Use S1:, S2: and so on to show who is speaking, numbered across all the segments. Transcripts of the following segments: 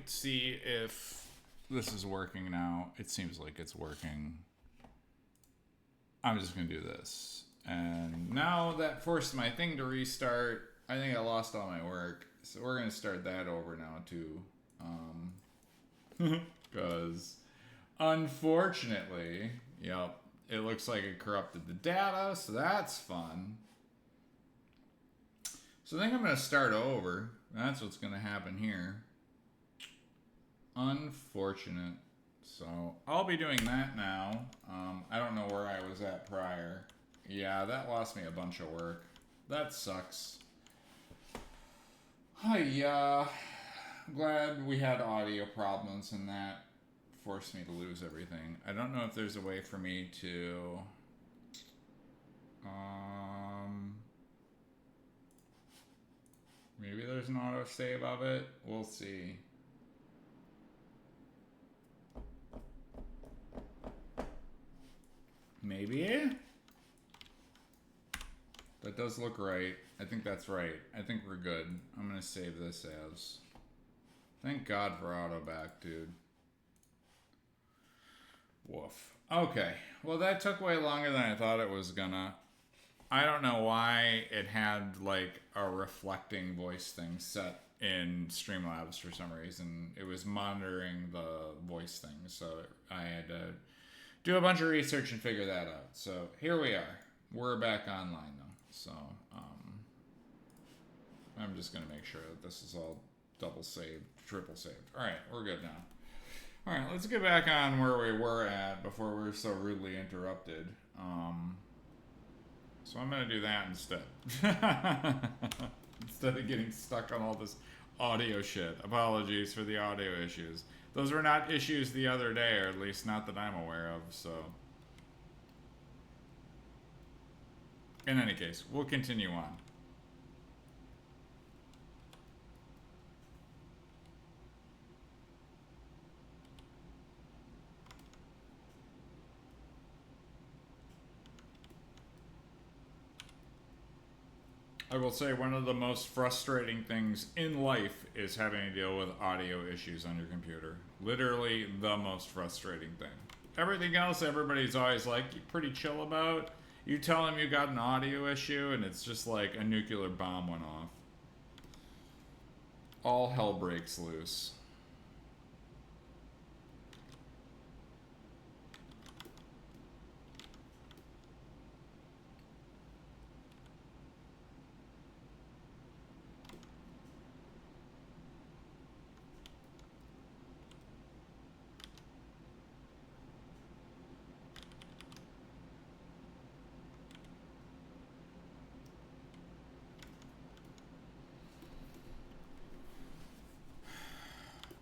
S1: see if this is working now. It seems like it's working. I'm just going to do this. And now that forced my thing to restart. I think I lost all my work. So we're going to start that over now too. Because unfortunately, yep, it looks like it corrupted the data. So that's fun. So I think I'm going to start over. That's what's going to happen here. Unfortunate. So I'll be doing that now. I don't know where I was at prior. Yeah, that lost me a bunch of work. That sucks. Yeah. Glad we had audio problems and that forced me to lose everything. I don't know if there's a way for me to... maybe there's an autosave of it. We'll see. Maybe? That does look right. I think that's right. I think we're good. I'm going to save this as. Thank God for auto back, dude. Woof. Okay. Well, that took way longer than I thought it was gonna. I don't know why it had like a reflecting voice thing set in Streamlabs for some reason. It was monitoring the voice thing, so I had to do a bunch of research and figure that out. So here we are. We're back online though. So I'm just gonna make sure that this is all double saved, triple saved. All right, we're good now. All right, let's get back on where we were at before we were so rudely interrupted. So I'm gonna do that instead. Instead of getting stuck on all this audio shit. Apologies for the audio issues. Those were not issues the other day, or at least not that I'm aware of, so. In any case, we'll continue on. I will say one of the most frustrating things in life is having to deal with audio issues on your computer. Literally the most frustrating thing. Everything else, everybody's always like pretty chill about. You tell them you got an audio issue and it's just like a nuclear bomb went off. All hell breaks loose.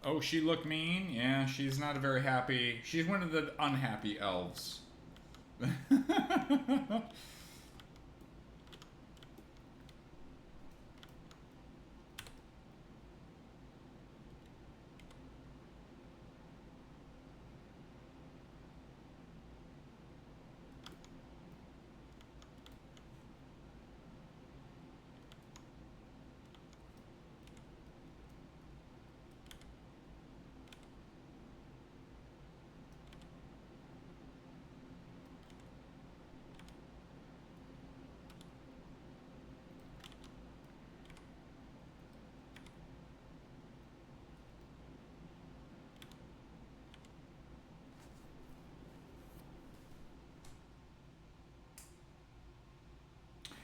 S1: Oh, she looked mean? Yeah, she's not a very happy... She's one of the unhappy elves.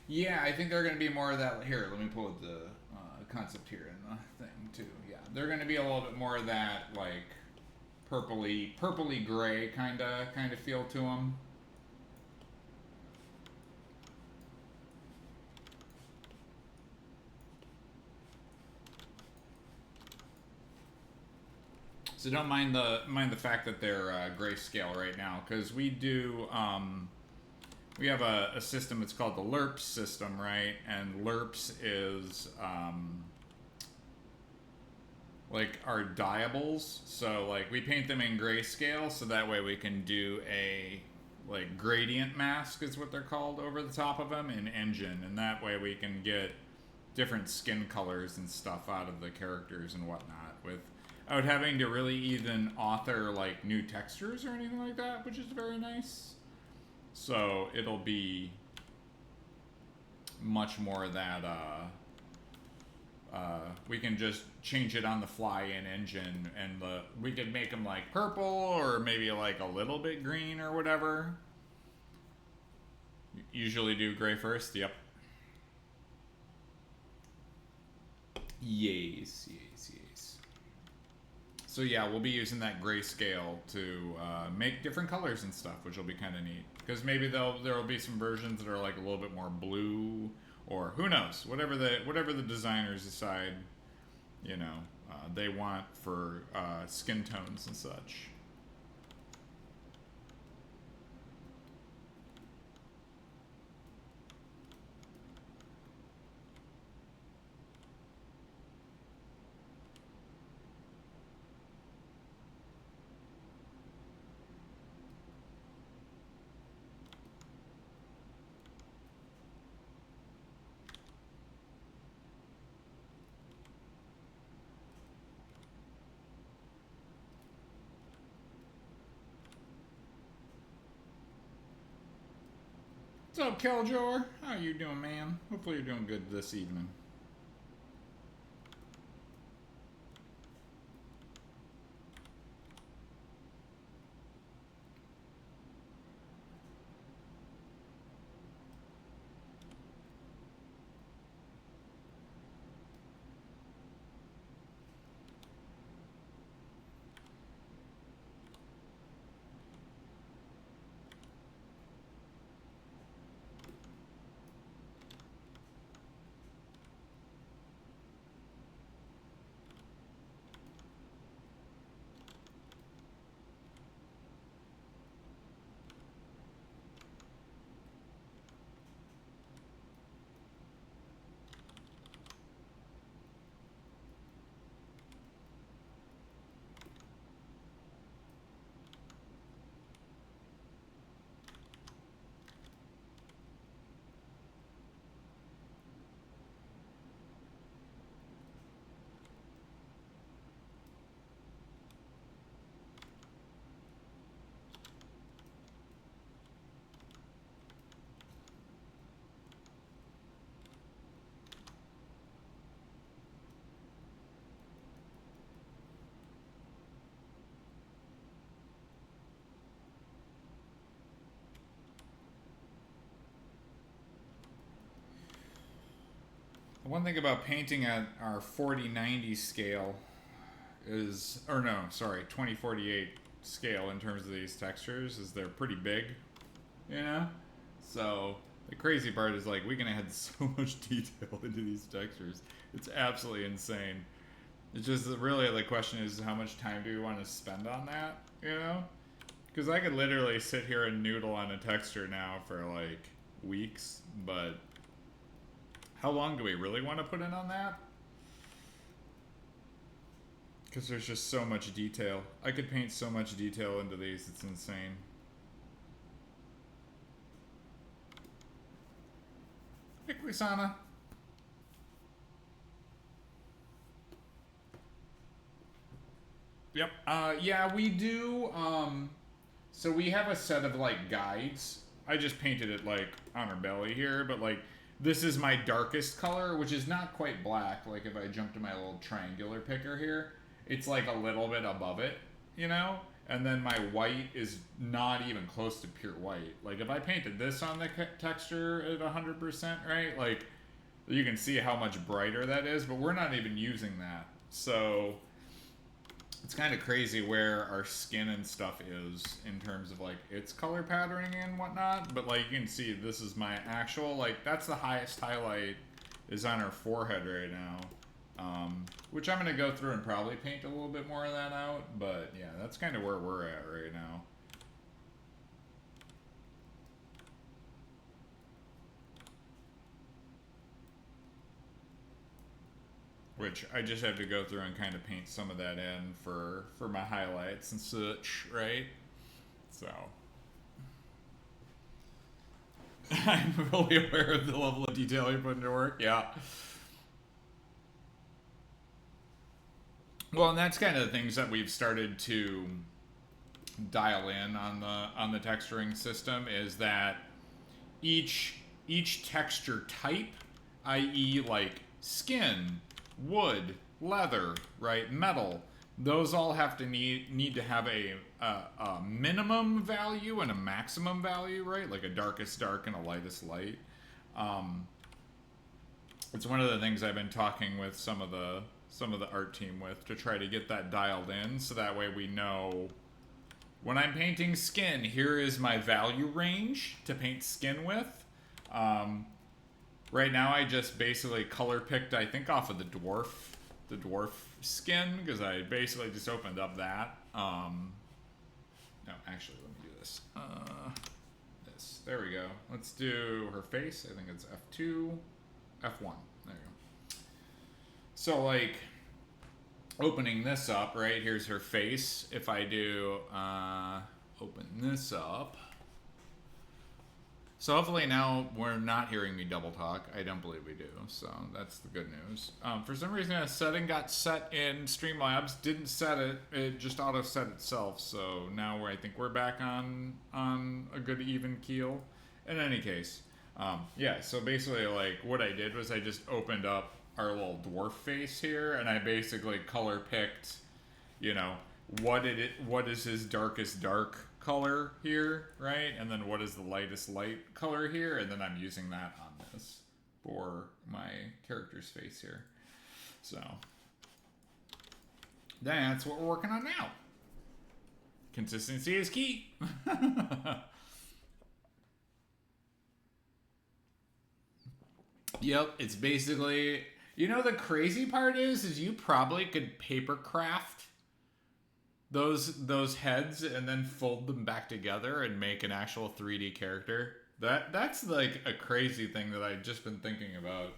S1: Yeah, I think they're going to be more of that. Here, let me pull up the concept here in the thing too. Yeah, they're going to be a little bit more of that like purpley gray kind of feel to them. So don't mind the fact that they're grayscale right now, because we do. We have a system, it's called the LERPS system, right? And LERPS is like our diables. So like we paint them in grayscale so that way we can do a like gradient mask is what they're called over the top of them in Engine. And that way we can get different skin colors and stuff out of the characters and whatnot. without having to really even author like new textures or anything like that, which is very nice. So it'll be much more that we can just change it on the fly in engine, and we could make them like purple or maybe like a little bit green or whatever. Usually do gray first. Yep. Yes. So yeah, we'll be using that grayscale to make different colors and stuff, which will be kind of neat. Because maybe there will be some versions that are like a little bit more blue, or who knows, whatever the designers decide, you know, they want for skin tones and such. What's up, Keljor? How you doing, man? Hopefully you're doing good this evening. One thing about painting at our 4090 scale is, or no, sorry, 2048 scale in terms of these textures is they're pretty big, you know? So the crazy part is like we can add so much detail into these textures. It's absolutely insane. It's just really the question is how much time do we want to spend on that, you know? Because I could literally sit here and noodle on a texture now for like weeks, but how long do we really want to put in on that? Because there's just so much detail. I could paint so much detail into these, it's insane. Hey, Quisana. Yep. Yeah, we do. So we have a set of like guides. I just painted it like on her belly here, but like this is my darkest color, which is not quite black. Like if I jump to my little triangular picker here, it's like a little bit above it, you know? And then my white is not even close to pure white. Like if I painted this on the texture at 100%, right? Like you can see how much brighter that is, but we're not even using that. So it's kind of crazy where our skin and stuff is in terms of like its color patterning and whatnot. But like you can see, this is my actual, like that's the highest highlight is on her forehead right now. Which I'm going to go through and probably paint a little bit more of that out. But yeah, that's kind of where we're at right now. Which I just have to go through and kind of paint some of that in for my highlights and such, right? So I'm fully aware of the level of detail you put into work. Yeah. Well, and that's kind of the things that we've started to dial in on the texturing system is that each texture type, i.e., like skin, wood, leather, right, metal, those all have to need to have a minimum value and a maximum value, right? Like a darkest dark and a lightest light. Um, it's one of the things I've been talking with some of the art team with to try to get that dialed in, so that way we know when I'm painting skin, here is my value range to paint skin with. Um, right now, I just basically color picked, I think, off of the dwarf skin, because I basically just opened up that. No, actually, let me do this. There we go. Let's do her face. I think it's F2, F1. There you go. So, like, opening this up, right? Here's her face. If I do open this up. So hopefully now we're not hearing me double talk. I don't believe we do, so that's the good news. For some reason, a setting got set in Streamlabs. Didn't set it. It just auto set itself. So now I think we're back on a good even keel. In any case, yeah. So basically, like what I did was I just opened up our little dwarf face here, and I basically color picked, you know, what is his darkest dark color here, right? And then what is the lightest light color here, and then I'm using that on this for my character's face here. So that's what we're working on now. Consistency is key. Yep, it's basically, you know, the crazy part is you probably could paper craft those heads and then fold them back together and make an actual 3D character. That's like a crazy thing that I've just been thinking about.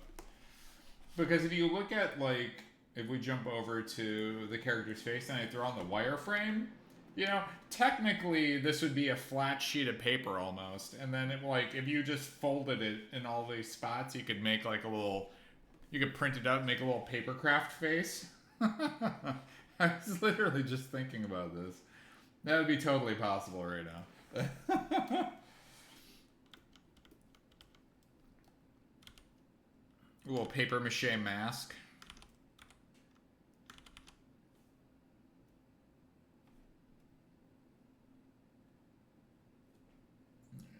S1: Because if you look at, like, if we jump over to the character's face and I throw on the wireframe, you know, technically this would be a flat sheet of paper almost. And then like if you just folded it in all these spots, you could make like a little, you could print it out and make a little paper craft face. I was literally just thinking about this. That would be totally possible right now. A little paper mache mask.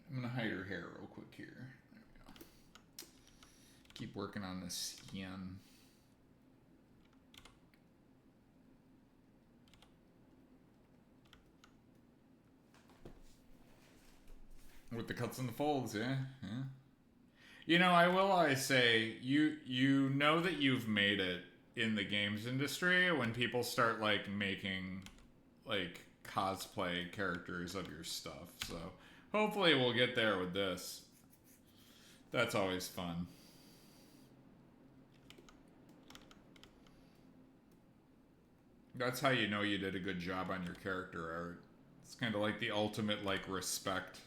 S1: I'm gonna hide her hair real quick here. There we go. Keep working on this skin. With the cuts and the folds, yeah. You know, I will always say, you know that you've made it in the games industry when people start, like, making, like, cosplay characters of your stuff. So, hopefully we'll get there with this. That's always fun. That's how you know you did a good job on your character art. It's kind of like the ultimate, like, respect.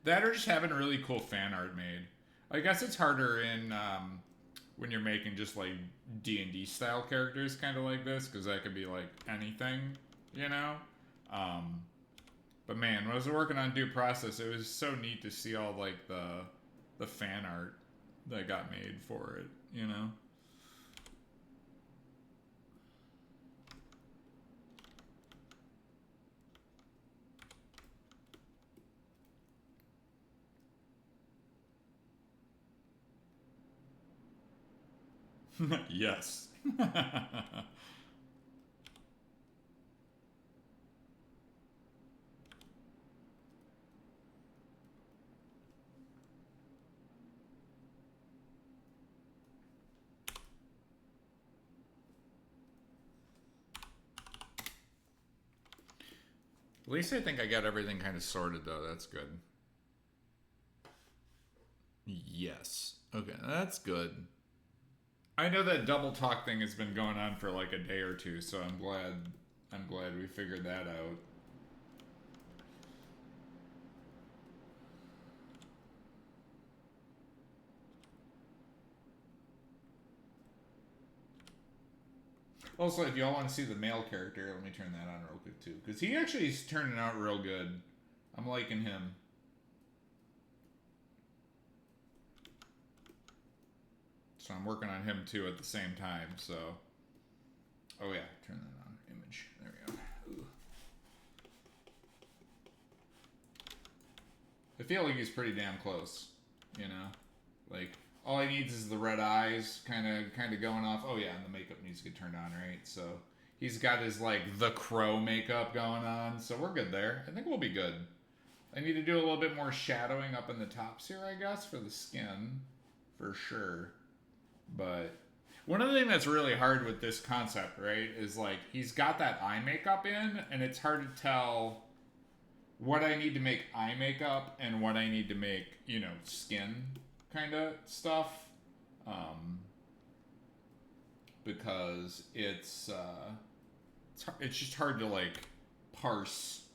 S1: That or just having really cool fan art made. I guess it's harder in when you're making just like D&D style characters kind of like this, because that could be like anything, you know? But man, when I was working on Due Process, it was so neat to see all like the fan art that got made for it, you know? Yes. At least I think I got everything kind of sorted, though. That's good. Yes. Okay, that's good. I know that double talk thing has been going on for like a day or two, so I'm glad we figured that out. Also, if y'all want to see the male character, let me turn that on real quick too, because he actually is turning out real good. I'm liking him. So I'm working on him too at the same time. So, oh yeah, turn that on. Image. There we go. Ooh. I feel like he's pretty damn close. You know, like all he needs is the red eyes, kind of going off. Oh yeah, and the makeup needs to get turned on, right? So he's got his like the Crow makeup going on. So we're good there. I think we'll be good. I need to do a little bit more shadowing up in the tops here, I guess, for the skin, for sure. But one of the things that's really hard with this concept, right, is like he's got that eye makeup in, and it's hard to tell what I need to make eye makeup and what I need to make, you know, skin kind of stuff. Because it's just hard to like parse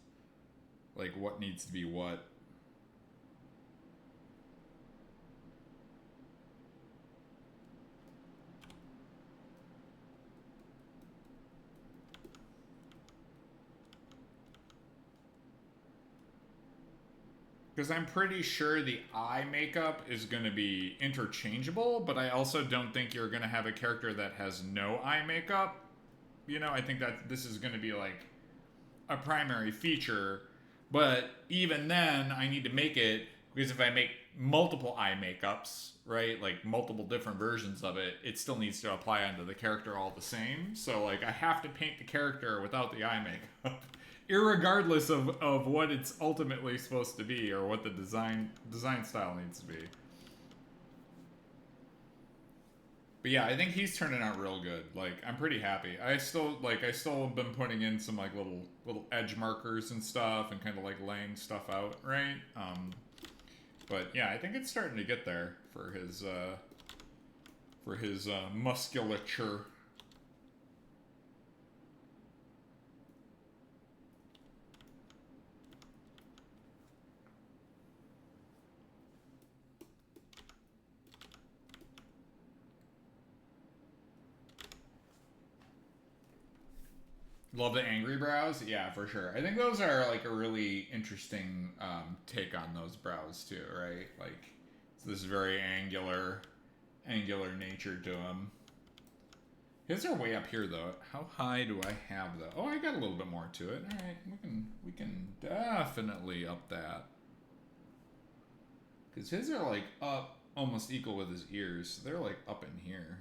S1: like what needs to be what. Because I'm pretty sure the eye makeup is going to be interchangeable, but I also don't think you're going to have a character that has no eye makeup. You know, I think that this is going to be like a primary feature, but even then, I need to make it, because if I make multiple eye makeups, right, like multiple different versions of it, it still needs to apply onto the character all the same. So, like, I have to paint the character without the eye makeup. Irregardless of what it's ultimately supposed to be or what the design style needs to be. But yeah, I think he's turning out real good. Like, I'm pretty happy. I still have been putting in some like little edge markers and stuff and kind of like laying stuff out, right? But yeah, I think it's starting to get there for his musculature. Love the angry brows. Yeah, for sure. I think those are like a really interesting take on those brows too, right? Like it's this very angular nature to them. His are way up here though. How high do I have though? Oh, I got a little bit more to it. All right, we can definitely up that. Cause his are like up almost equal with his ears. They're like up in here.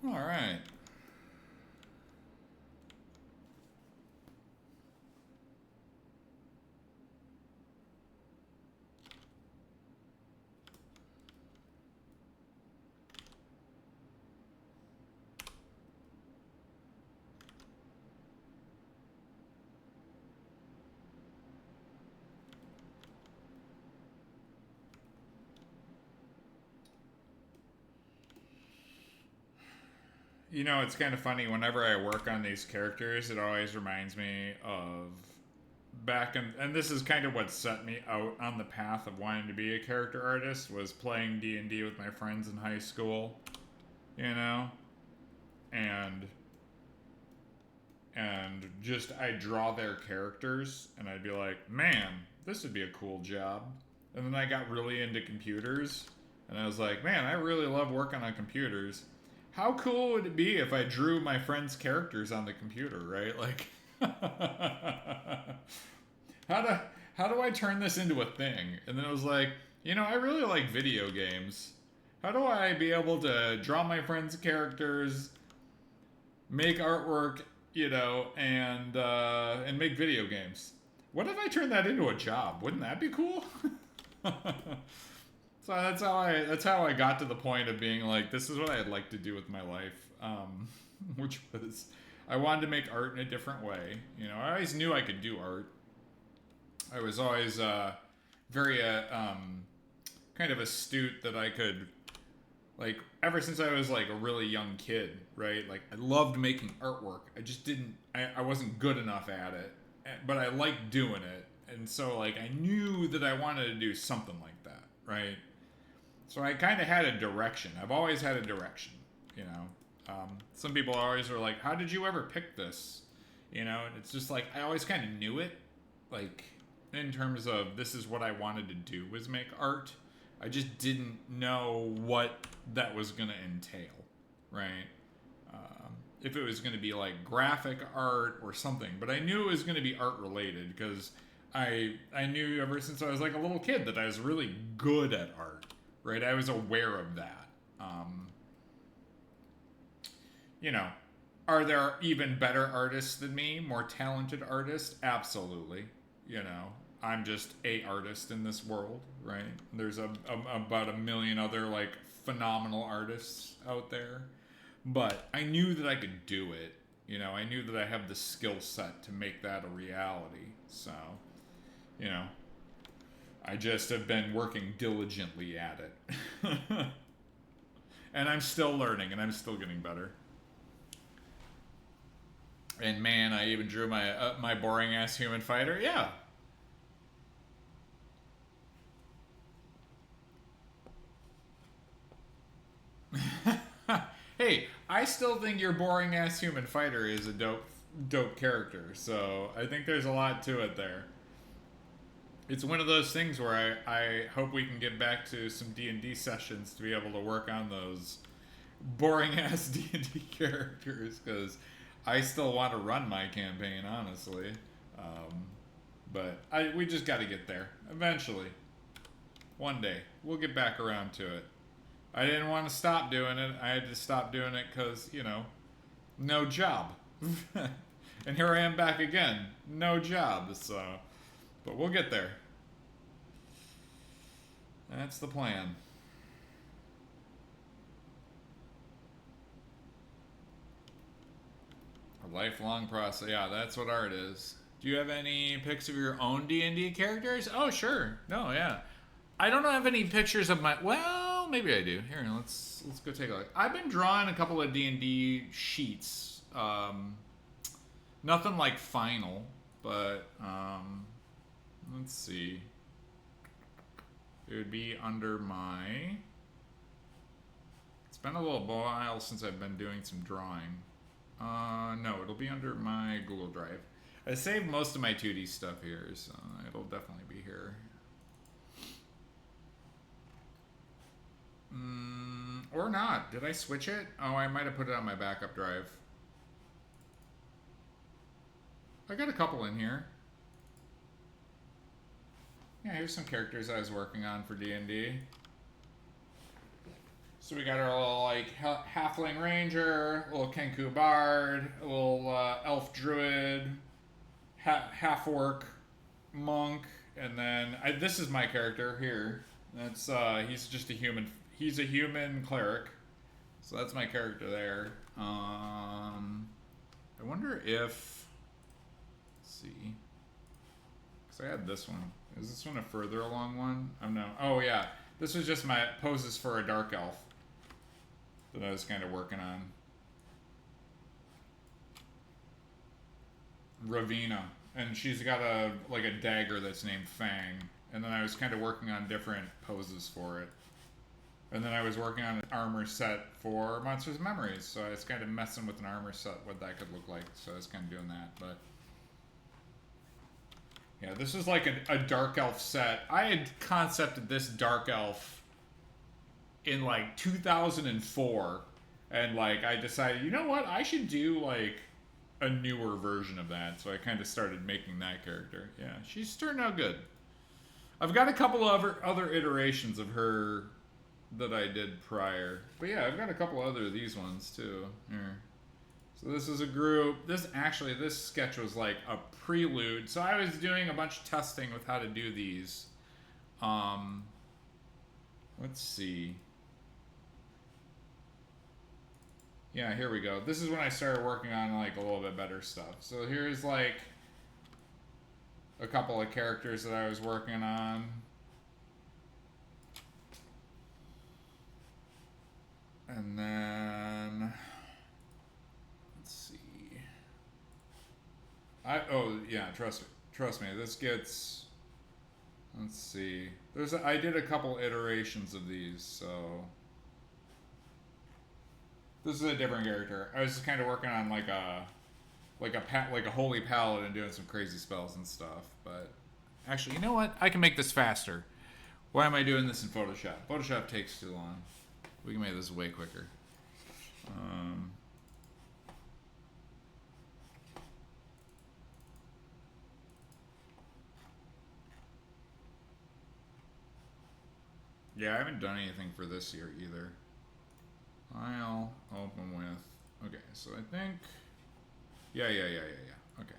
S1: All right. You know, it's kind of funny. Whenever I work on these characters, it always reminds me of back in, and this is kind of what set me out on the path of wanting to be a character artist, was playing D&D with my friends in high school, you know? And just I'd draw their characters and I'd be like, man, this would be a cool job. And then I got really into computers and I was like, man, I really love working on computers. How cool would it be if I drew my friends' characters on the computer, right? Like, how do how do I turn this into a thing? And then it was like, I really like video games. How do I be able to draw my friends' characters, make artwork, and make video games? What if I turned that into a job? Wouldn't that be cool? So that's how I got to the point of being like, this is what I'd like to do with my life, which was I wanted to make art in a different way. I always knew I could do art. I was always very kind of astute that I could, like, ever since I was like a really young kid, right? Like, I loved making artwork. I just didn't, I wasn't good enough at it, but I liked doing it. And so, like, I knew that I wanted to do something like that, right? So I kind of had a direction. I've always had a direction, Some people always are like, how did you ever pick this? And it's just like, I always kind of knew it, like, in terms of this is what I wanted to do was make art. I just didn't know what that was going to entail, right? If it was going to be like graphic art or something, but I knew it was going to be art related because I knew ever since I was like a little kid that I was really good at art, right? I was aware of that. Are there even better artists than me, more talented artists? Absolutely. I'm just a artist in this world, right? There's about a million other like phenomenal artists out there, but I knew that I could do it. I knew that I have the skill set to make that a reality. So, I just have been working diligently at it, and I'm still learning, and I'm still getting better. And man, I even drew my boring ass human fighter. Yeah. Hey, I still think your boring ass human fighter is a dope character. So I think there's a lot to it there. It's one of those things where I hope we can get back to some D&D sessions to be able to work on those boring ass D&D characters, because I still want to run my campaign, honestly. But we just got to get there eventually. One day we'll get back around to it. I didn't want to stop doing it. I had to stop doing it because, no job. And here I am back again. No job. So, but we'll get there. That's the plan. A lifelong process. Yeah, that's what art is. Do you have any pics of your own D&D characters? Oh, sure. No, yeah. I don't have any pictures of my... Well, maybe I do. Here, let's go take a look. I've been drawing a couple of D&D sheets. Nothing like final, but let's see. It would be under my... It's been a little while since I've been doing some drawing. No, it'll be under my Google Drive. I saved most of my 2D stuff here, so it'll definitely be here. Or not. Did I switch it? Oh, I might have put it on my backup drive. I got a couple in here. Yeah, here's some characters I was working on for D&D. So we got our little, like, halfling ranger, a little Kenku bard, a little elf druid, half-orc monk, and then this is my character here. That's he's just a human. He's a human cleric, so that's my character there. I wonder if, let's see, because I had this one. Is this one a further along one? I'm no. Oh yeah, this was just my poses for a dark elf that I was kind of working on. Ravina, and she's got a dagger that's named Fang, and then I was kind of working on different poses for it, and then I was working on an armor set for Monsters and Memories, so I was kind of messing with an armor set, what that could look like, so I was kind of doing that. But yeah, this was like a dark elf set. I had concepted this dark elf in like 2004, and like I decided, you know what, I should do like a newer version of that, so I kind of started making that character. Yeah, she's turned out good. I've got a couple of other iterations of her that I did prior, but yeah, I've got a couple other of these ones too. Here. So this is a group. This sketch was like a prelude. So I was doing a bunch of testing with how to do these. Let's see. Yeah, here we go. This is when I started working on like a little bit better stuff. So here's like a couple of characters that I was working on. And then let's see. Trust me. This gets. Let's see. I did a couple iterations of these, so this is a different character. I was just kind of working on like a holy paladin doing some crazy spells and stuff. But actually, you know what? I can make this faster. Why am I doing this in Photoshop? Photoshop takes too long. We can make this way quicker. Yeah, I haven't done anything for this year either. I'll open with... Okay, so I think... Yeah. Okay.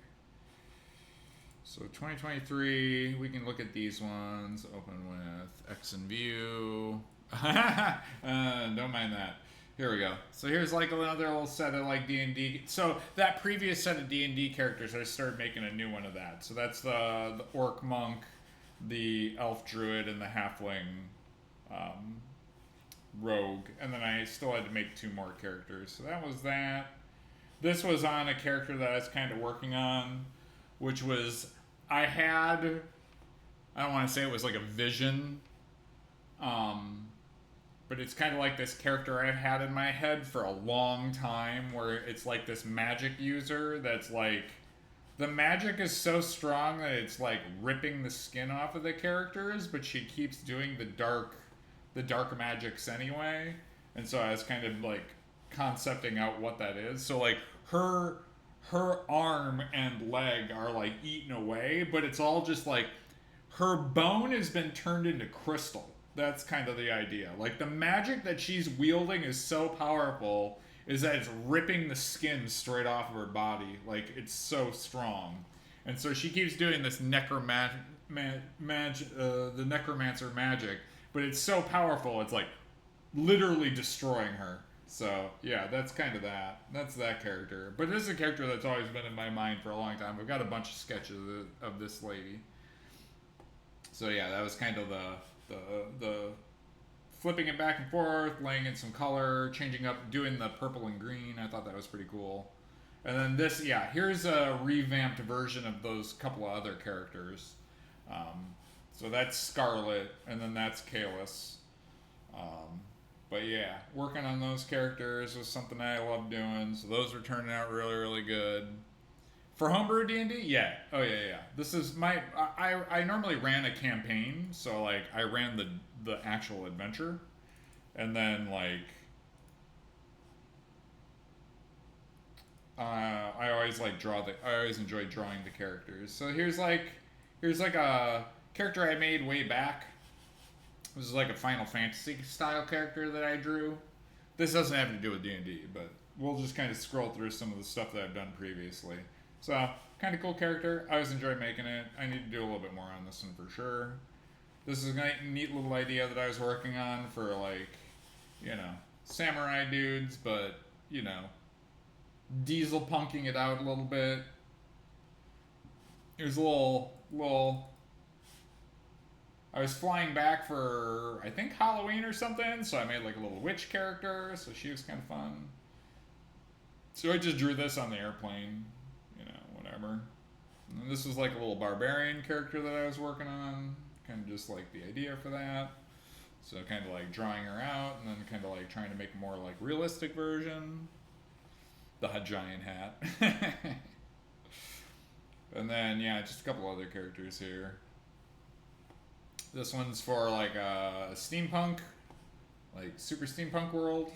S1: So 2023, we can look at these ones. Open with X and View. Don't mind that. Here we go. So here's like another little set of like D&D. So that previous set of D&D characters, I started making a new one of that. So that's the orc monk, the elf druid, and the halfling rogue. And then I still had to make 2 more characters. So that was that. This was on a character that I was kind of working on, which was, I don't want to say it was like a vision, but it's kind of like this character I've had in my head for a long time, where it's like this magic user that's like, the magic is so strong that it's like ripping the skin off of the characters, but she keeps doing the dark magics anyway. And so I was kind of like concepting out what that is. So like her arm and leg are like eaten away, but it's all just like her bone has been turned into crystal. That's kind of the idea. Like the magic that she's wielding is so powerful is that it's ripping the skin straight off of her body. Like it's so strong. And so she keeps doing this the necromancer magic, but it's so powerful it's like literally destroying her. So yeah, that's kind of that. That's that character. But this is a character that's always been in my mind for a long time. I've got a bunch of sketches of this lady. So yeah, that was kind of the flipping it back and forth, laying in some color, changing up, doing the purple and green. I thought that was pretty cool. And then this, yeah, here's a revamped version of those couple of other characters. So that's Scarlet, and then that's Kalis. But yeah, working on those characters was something I love doing. So those are turning out really, really good. For homebrew D&D, yeah. Oh yeah. This is my. I normally ran a campaign, so like I ran the actual adventure, and then like I always enjoyed drawing the characters. So here's like a character I made way back. This is like a Final Fantasy style character that I drew. This doesn't have to do with D&D, but we'll just kind of scroll through some of the stuff that I've done previously. So, kind of cool character. I always enjoy making it. I need to do a little bit more on this one for sure. This is a neat little idea that I was working on for like, samurai dudes, but, diesel punking it out a little bit. Here's a little I was flying back for, I think, Halloween or something, so I made like a little witch character, so she was kind of fun. So I just drew this on the airplane, whatever. And this was like a little barbarian character that I was working on, kind of just like the idea for that. So kind of like drawing her out, and then kind of like trying to make a more like realistic version. The giant hat. And then, yeah, just a couple other characters here. This one's for like a steampunk, like super steampunk world.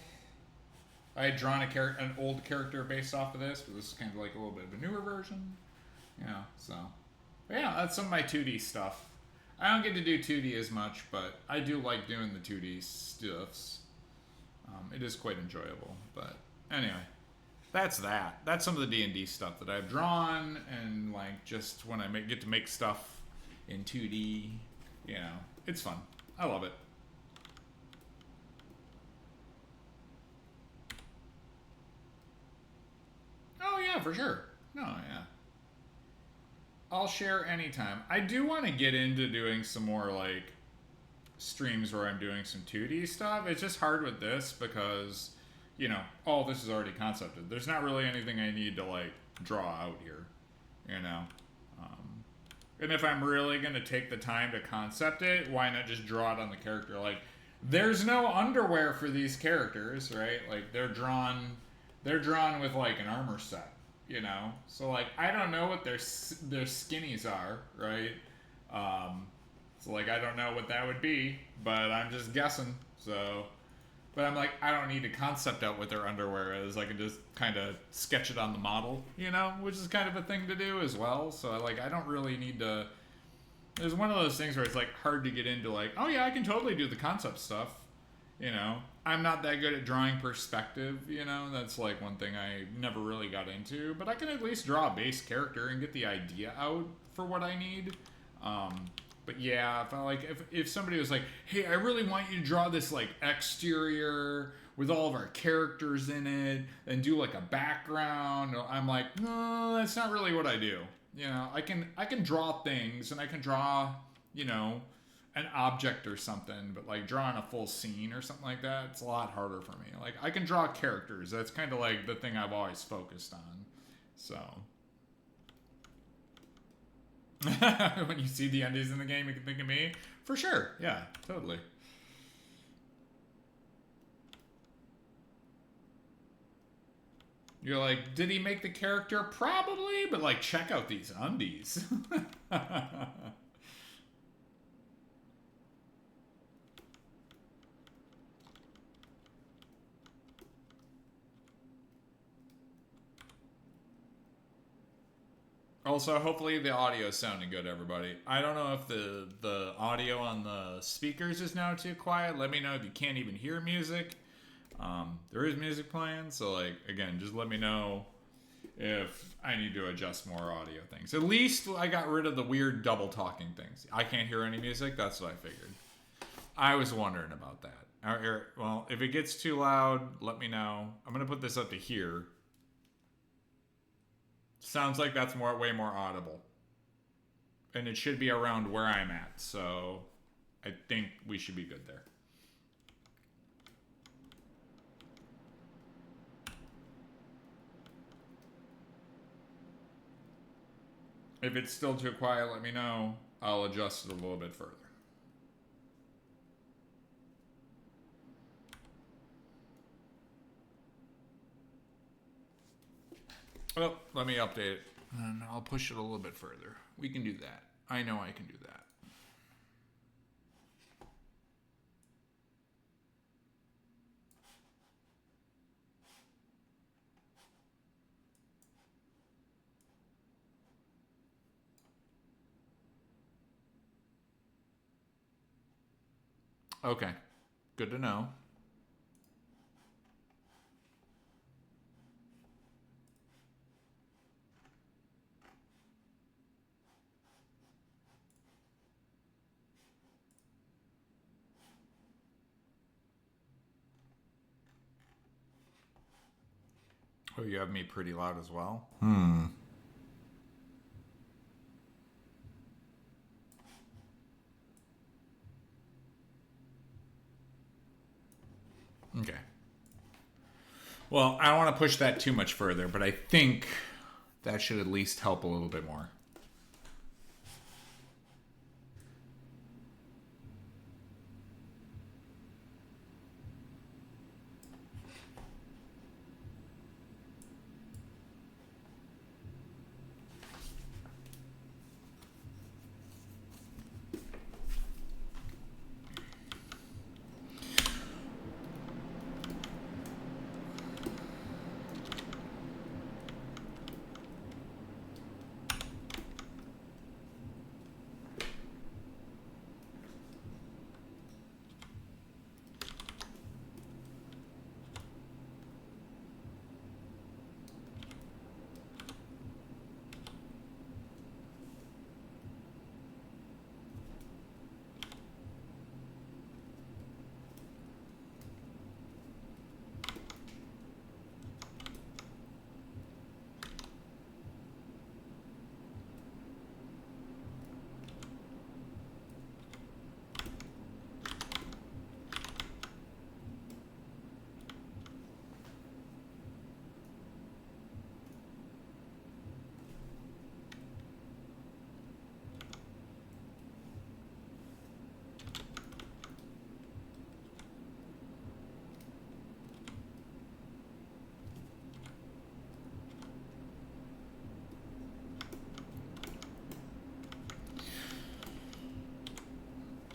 S1: I had drawn an old character based off of this, but this is kind of like a little bit of a newer version. You know, so. But yeah, that's some of my 2D stuff. I don't get to do 2D as much, but I do like doing the 2D stuffs. It is quite enjoyable. But anyway, that's that. That's some of the D&D stuff that I've drawn, and like just when I get to make stuff in 2D, you know, it's fun. I love it. Oh yeah, for sure. No, yeah. I'll share anytime. I do want to get into doing some more like streams where I'm doing some 2D stuff. It's just hard with this because, you know, all this is already concepted. There's not really anything I need to like draw out here, you know. And if I'm really gonna take the time to concept it, why not just draw it on the character? Like, there's no underwear for these characters, right? Like they're drawn with like an armor set, you know. So like I don't know what their skinnies are, right? So like I don't know what that would be, but I'm just guessing. So, but I'm like I don't need to concept out what their underwear is. I can just kind of sketch it on the model, you know, which is kind of a thing to do as well. So like I don't really need to. There's one of those things where it's like hard to get into like, oh yeah, I can totally do the concept stuff, you know. I'm not that good at drawing perspective, you know. That's like one thing I never really got into, but I can at least draw a base character and get the idea out for what I need. But yeah, if somebody was like, hey, I really want you to draw this like exterior with all of our characters in it and do like a background, I'm like, no, that's not really what I do. You know, I can draw things and I can draw, you know, an object or something, but like drawing a full scene or something like that, it's a lot harder for me. Like I can draw characters. That's kind of like the thing I've always focused on. So when you see the undies in the game, you can think of me. For sure. Yeah, totally. You're like, did he make the character? Probably, but like, check out these undies. Also, hopefully the audio is sounding good, everybody. I don't know if the audio on the speakers is now too quiet. Let me know if you can't even hear music. There is music playing, so like again, just let me know if I need to adjust more audio things. At least I got rid of the weird double talking things. I can't hear any music. That's what I figured. I was wondering about that. Well, if it gets too loud, let me know. I'm gonna put this up to here. Sounds like that's way more audible. And it should be around where I'm at, so I think we should be good there. If it's still too quiet, let me know. I'll adjust it a little bit further. Well, let me update it. And I'll push it a little bit further. We can do that. I know I can do that. Okay. Good to know. Oh, you have me pretty loud as well? Okay. Well, I don't want to push that too much further, but I think that should at least help a little bit more.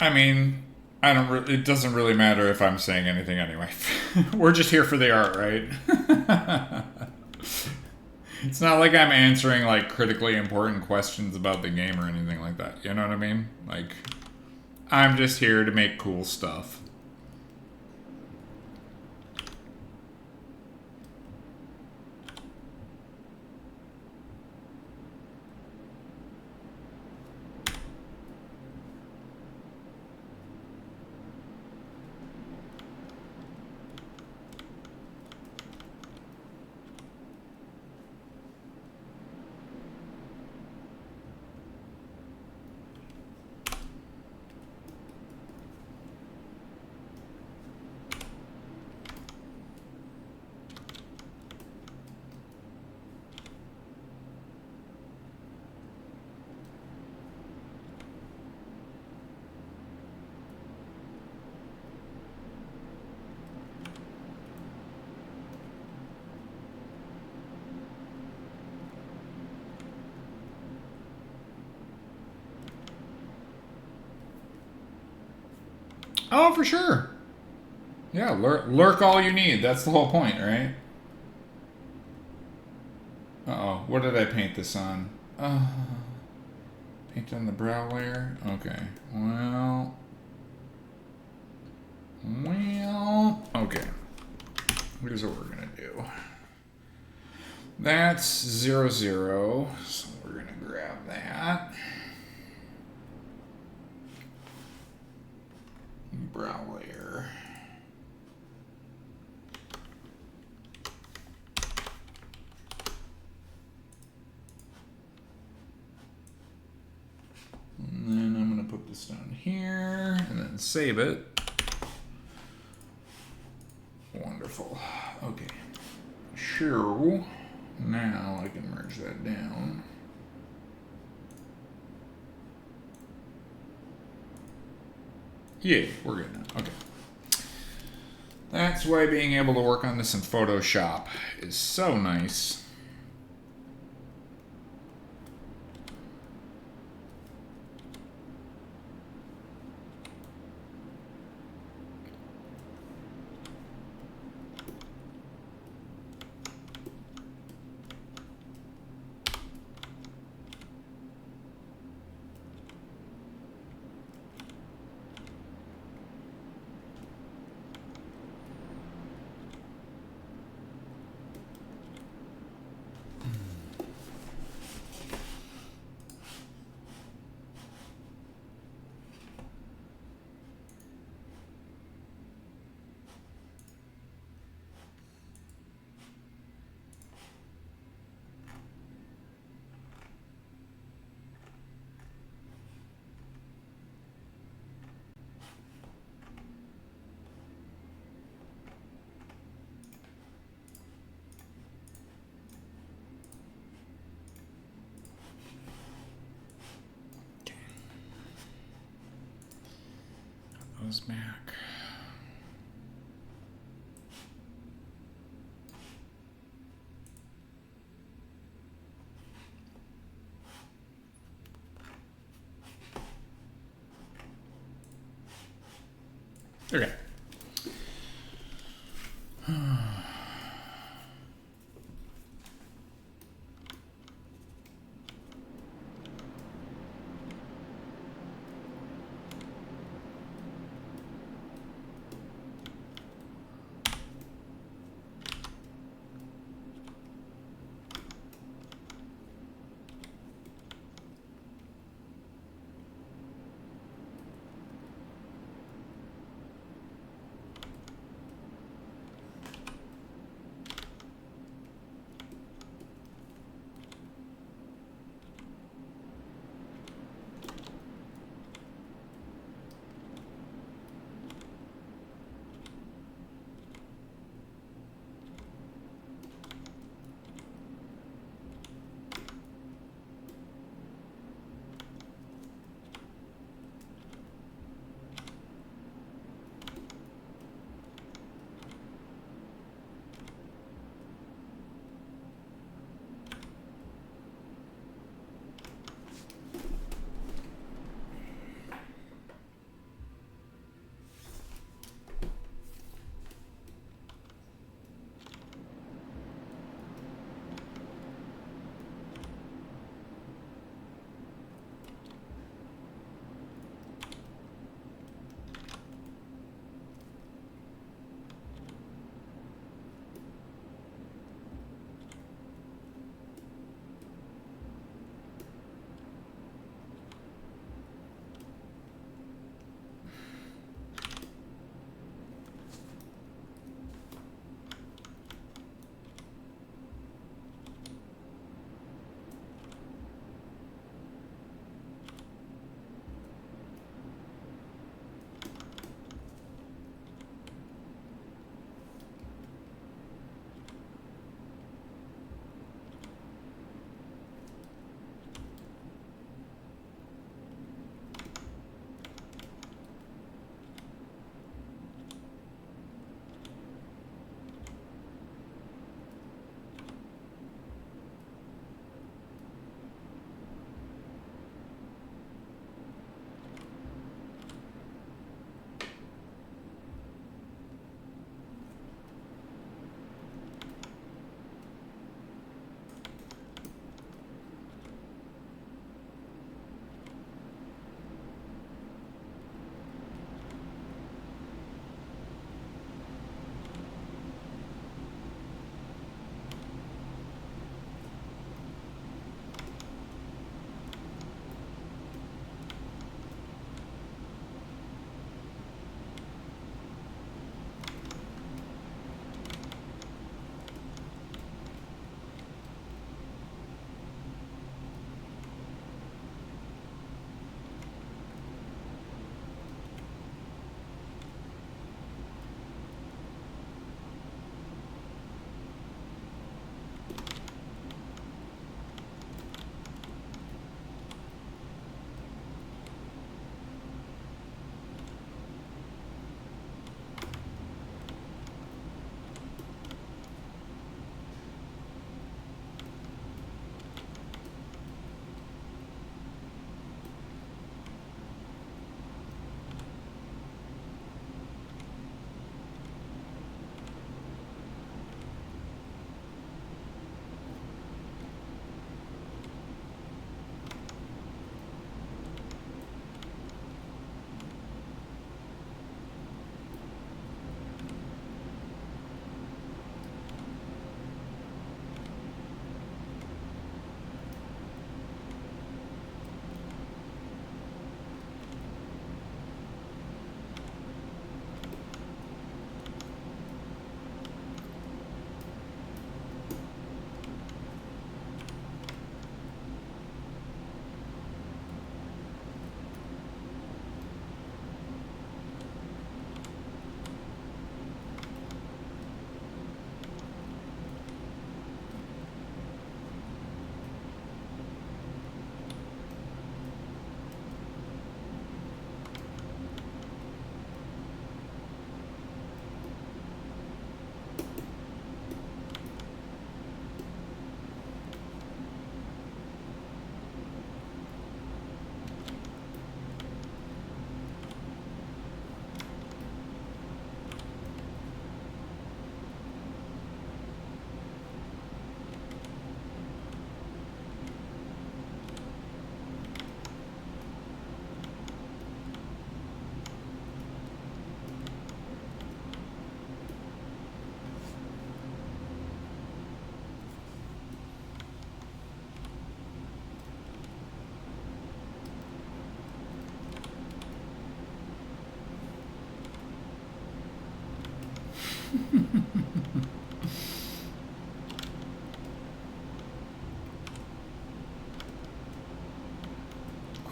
S1: I mean, I don't. It doesn't really matter if I'm saying anything anyway. We're just here for the art, right? It's not like I'm answering like critically important questions about the game or anything like that. You know what I mean? Like, I'm just here to make cool stuff. Oh, for sure. Yeah, lurk all you need. That's the whole point, right? Uh-oh. What did I paint this on? Paint on the brow layer? Okay. Okay. Here's what we're gonna do. That's 0, 0. So we're gonna grab that. Brow layer. And then I'm gonna put this down here and then save it. Wonderful. Okay. Sure. Now I can merge that down. Yeah, we're good now. Okay. That's why being able to work on this in Photoshop is so nice. Those back. Okay.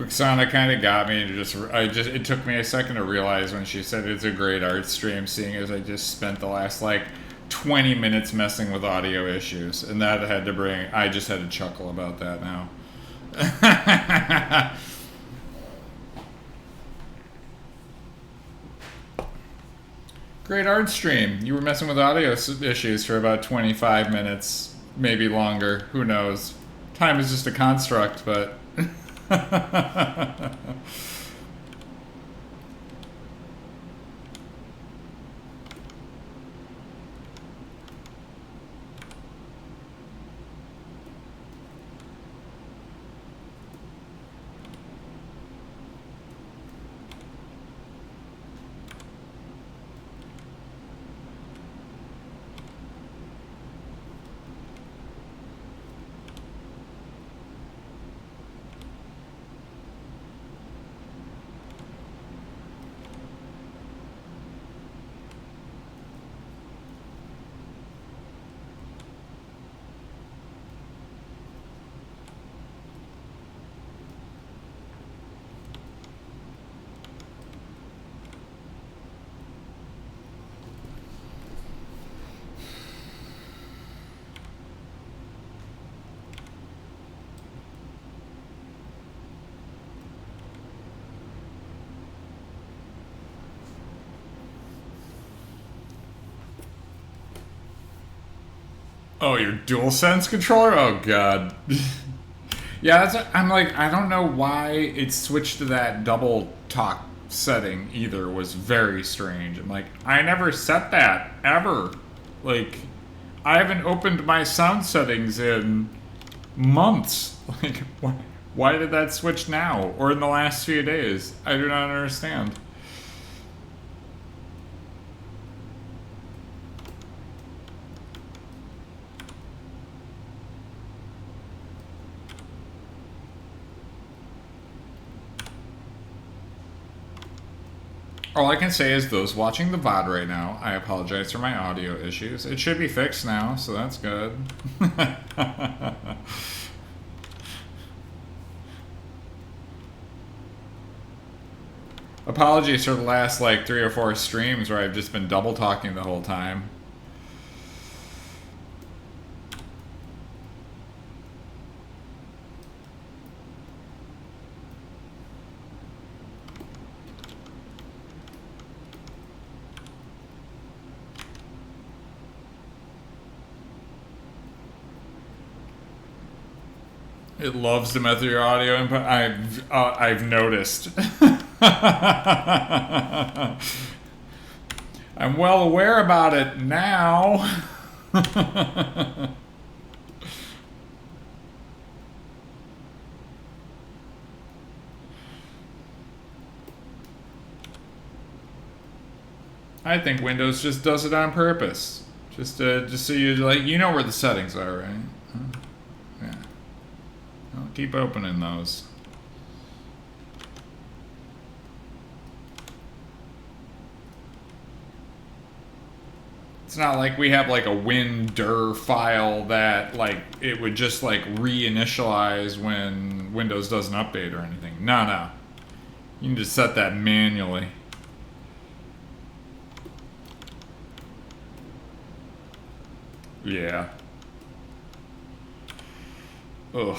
S1: Roxana kind of got me to it took me a second to realize when she said it's a great art stream, seeing as I just spent the last like 20 minutes messing with audio issues, and I just had to chuckle about that now. Great art stream. You were messing with audio issues for about 25 minutes, maybe longer. Who knows? Time is just a construct, but... Oh, your DualSense controller? Oh, God. Yeah, I'm like, I don't know why it switched to that double talk setting either. Was very strange. I'm like, I never set that, ever. Like, I haven't opened my sound settings in months. Like, why did that switch now? Or in the last few days? I do not understand. All I can say is those watching the VOD right now, I apologize for my audio issues. It should be fixed now, so that's good. Apologies for the last like 3 or 4 streams where I've just been double talking the whole time. It loves to mess with your audio input. I've noticed. I'm well aware about it now. I think Windows just does it on purpose, just so you know where the settings are, right? Yeah. I'll keep opening those. It's not like we have like a WinDir file that like it would just like reinitialize when Windows does an update or anything. No. You can just set that manually. Yeah. Ugh.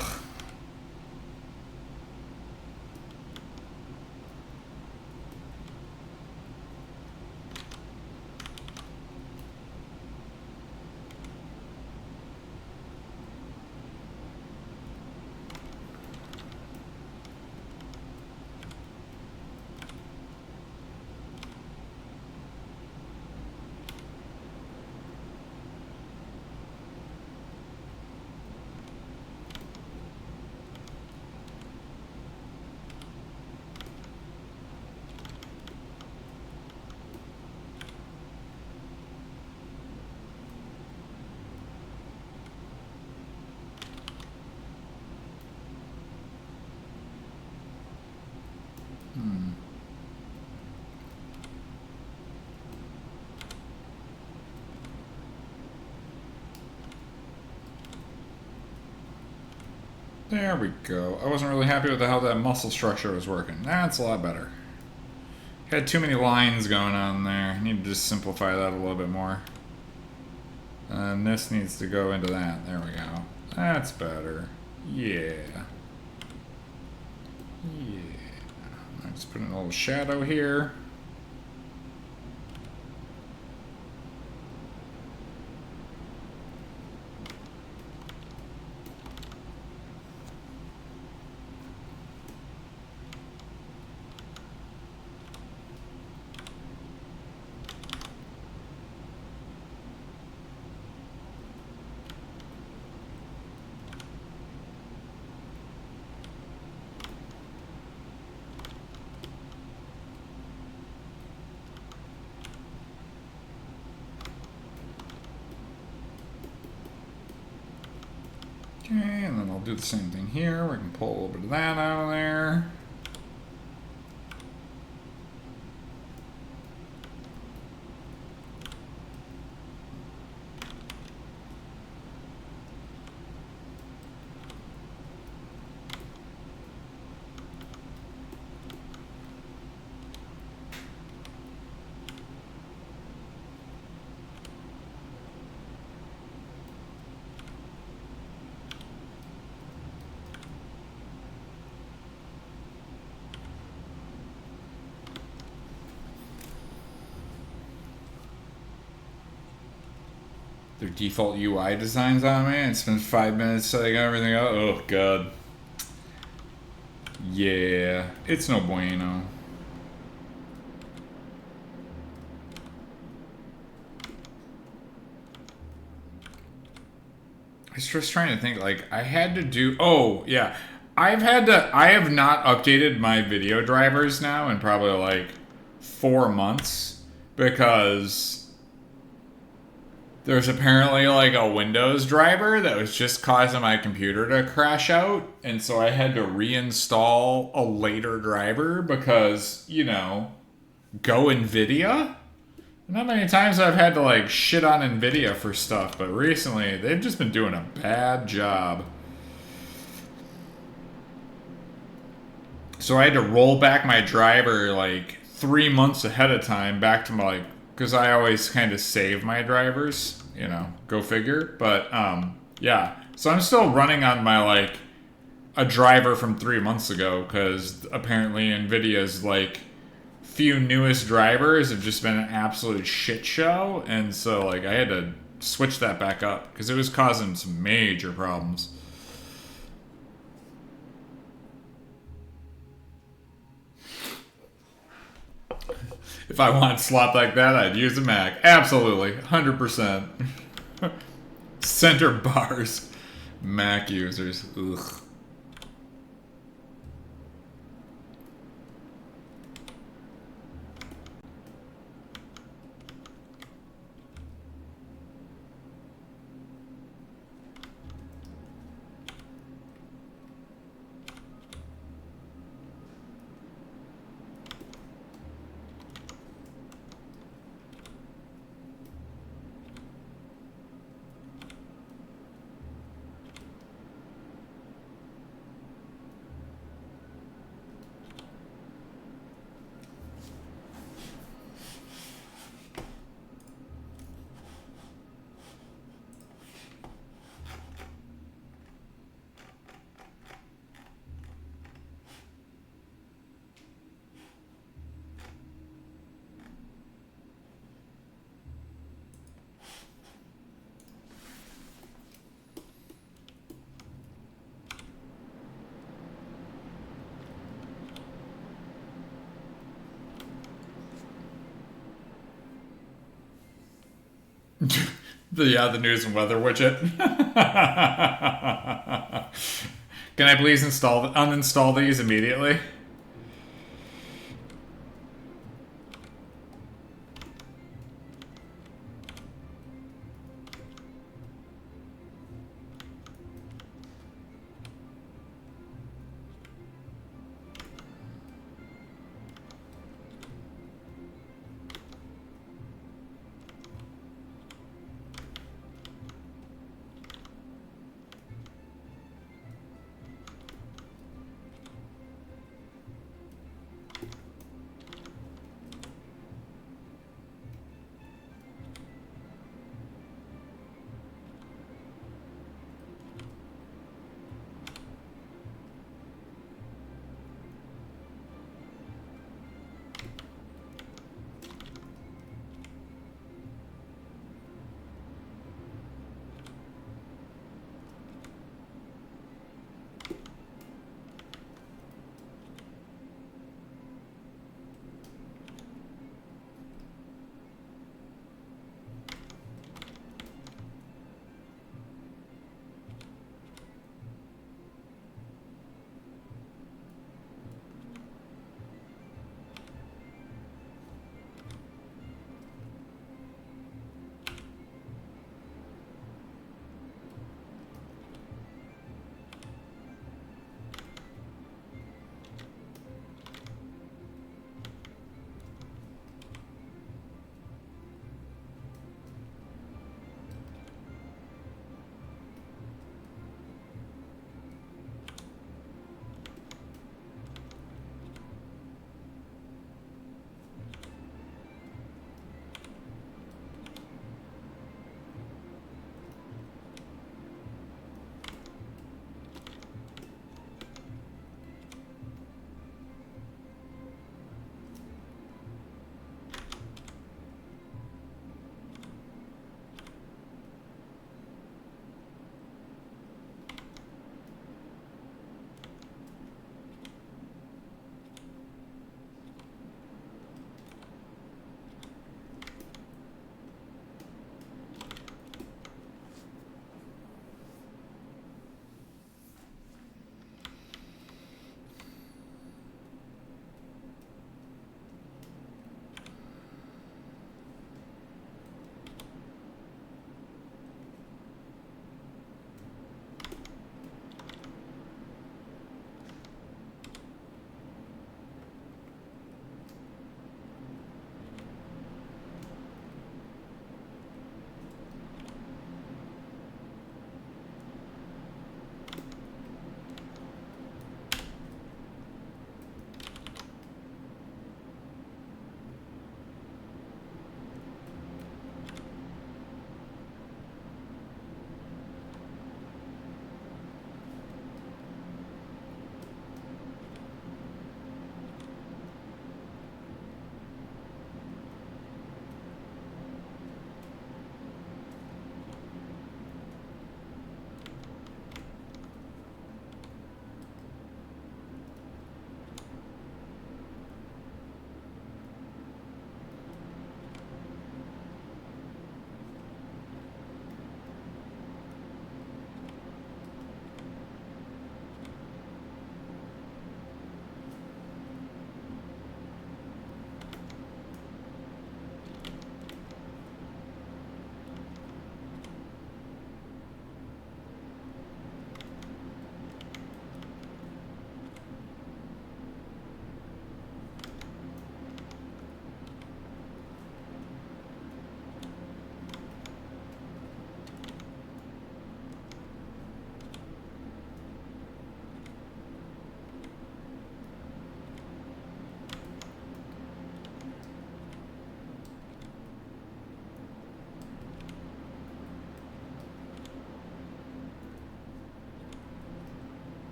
S1: There we go. I wasn't really happy with how that muscle structure was working. That's a lot better. Had too many lines going on there. I need to just simplify that a little bit more. And this needs to go into that. There we go. That's better. Yeah. Yeah. I just put in a little shadow here. Okay, and then I'll do the same thing here. We can pull a little bit of that out of there. Their default UI designs on me and spend 5 minutes setting everything up. Oh god. Yeah, it's no bueno. I was just trying to think, like, I had to do, oh, yeah. I have not updated my video drivers now in probably like 4 months because there's apparently like a Windows driver that was just causing my computer to crash out. And so I had to reinstall a later driver because, you know, go NVIDIA. Not many times I've had to like shit on NVIDIA for stuff, but recently they've just been doing a bad job. So I had to roll back my driver like 3 months ahead of time back to my, like, because I always kind of save my drivers, you know, go figure. But yeah, so I'm still running on my like a driver from 3 months ago because apparently NVIDIA's like few newest drivers have just been an absolute shit show, and so like I had to switch that back up because it was causing some major problems. If I want slop like that, I'd use a Mac. Absolutely, 100%. Center bars, Mac users. Ugh. The news and weather widget. Can I please uninstall these immediately?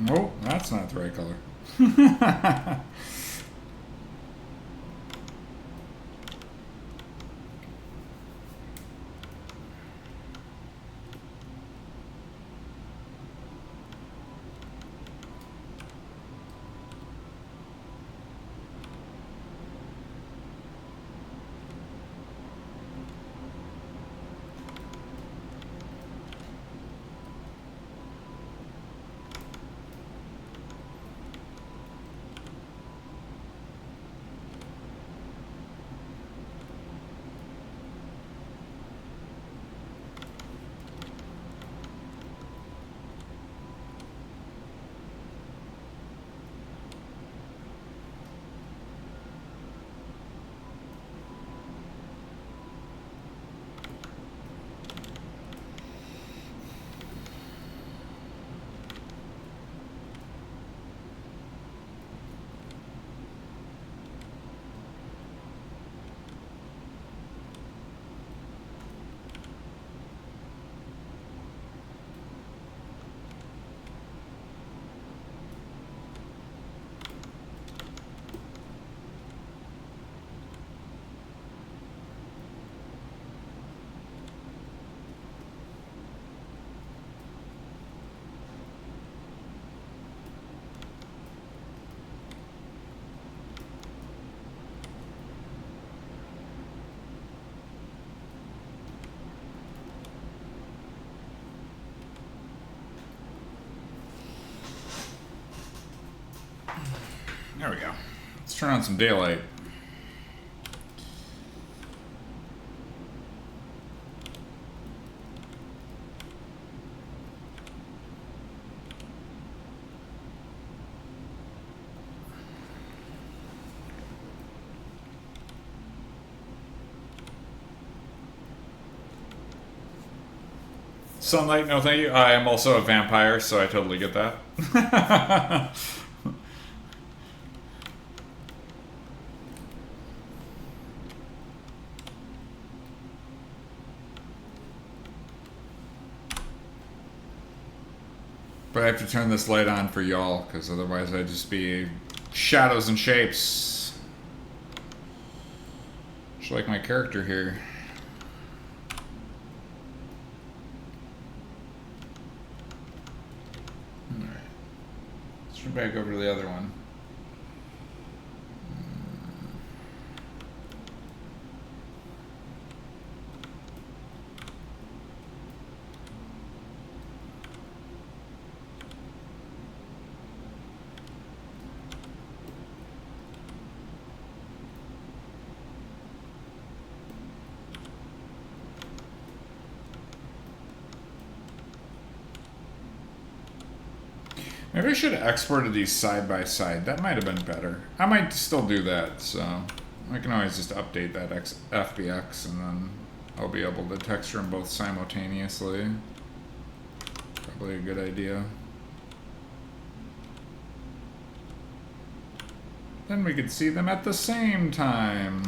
S1: Oh, that's not the right color. There we go. Let's turn on some daylight. Sunlight, no thank you. I am also a vampire, so I totally get that. But I have to turn this light on for y'all, because otherwise I'd just be shadows and shapes. Just like my character here. Alright. Let's turn back over to the other one. Maybe I should have exported these side by side. That might have been better. I might still do that, so I can always just update that FBX and then I'll be able to texture them both simultaneously. Probably a good idea. Then we could see them at the same time.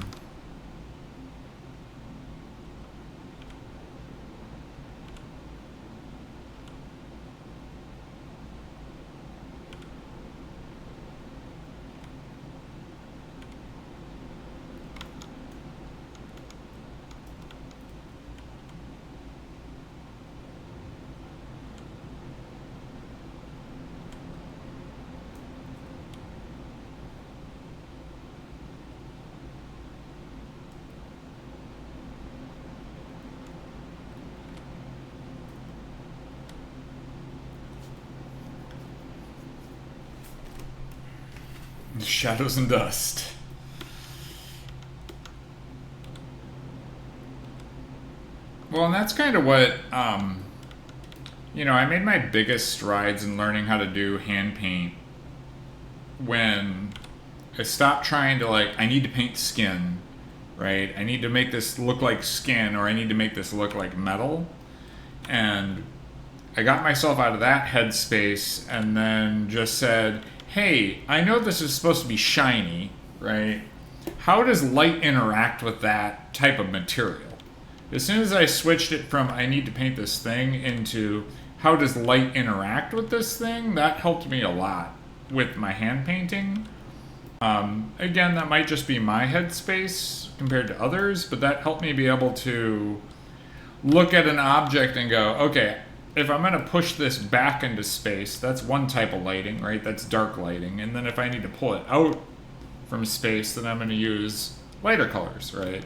S1: Shadows and dust. Well, and that's kind of what, you know, I made my biggest strides in learning how to do hand paint when I stopped trying to, like, I need to paint skin, right? I need to make this look like skin, or I need to make this look like metal. And I got myself out of that headspace and then just said, hey, I know this is supposed to be shiny, right? How does light interact with that type of material? As soon as I switched it from I need to paint this thing into how does light interact with this thing? That helped me a lot with my hand painting. Again, that might just be my headspace compared to others, but that helped me be able to look at an object and go, okay, if I'm going to push this back into space, that's one type of lighting, right? That's dark lighting. And then if I need to pull it out from space, then I'm going to use lighter colors, right?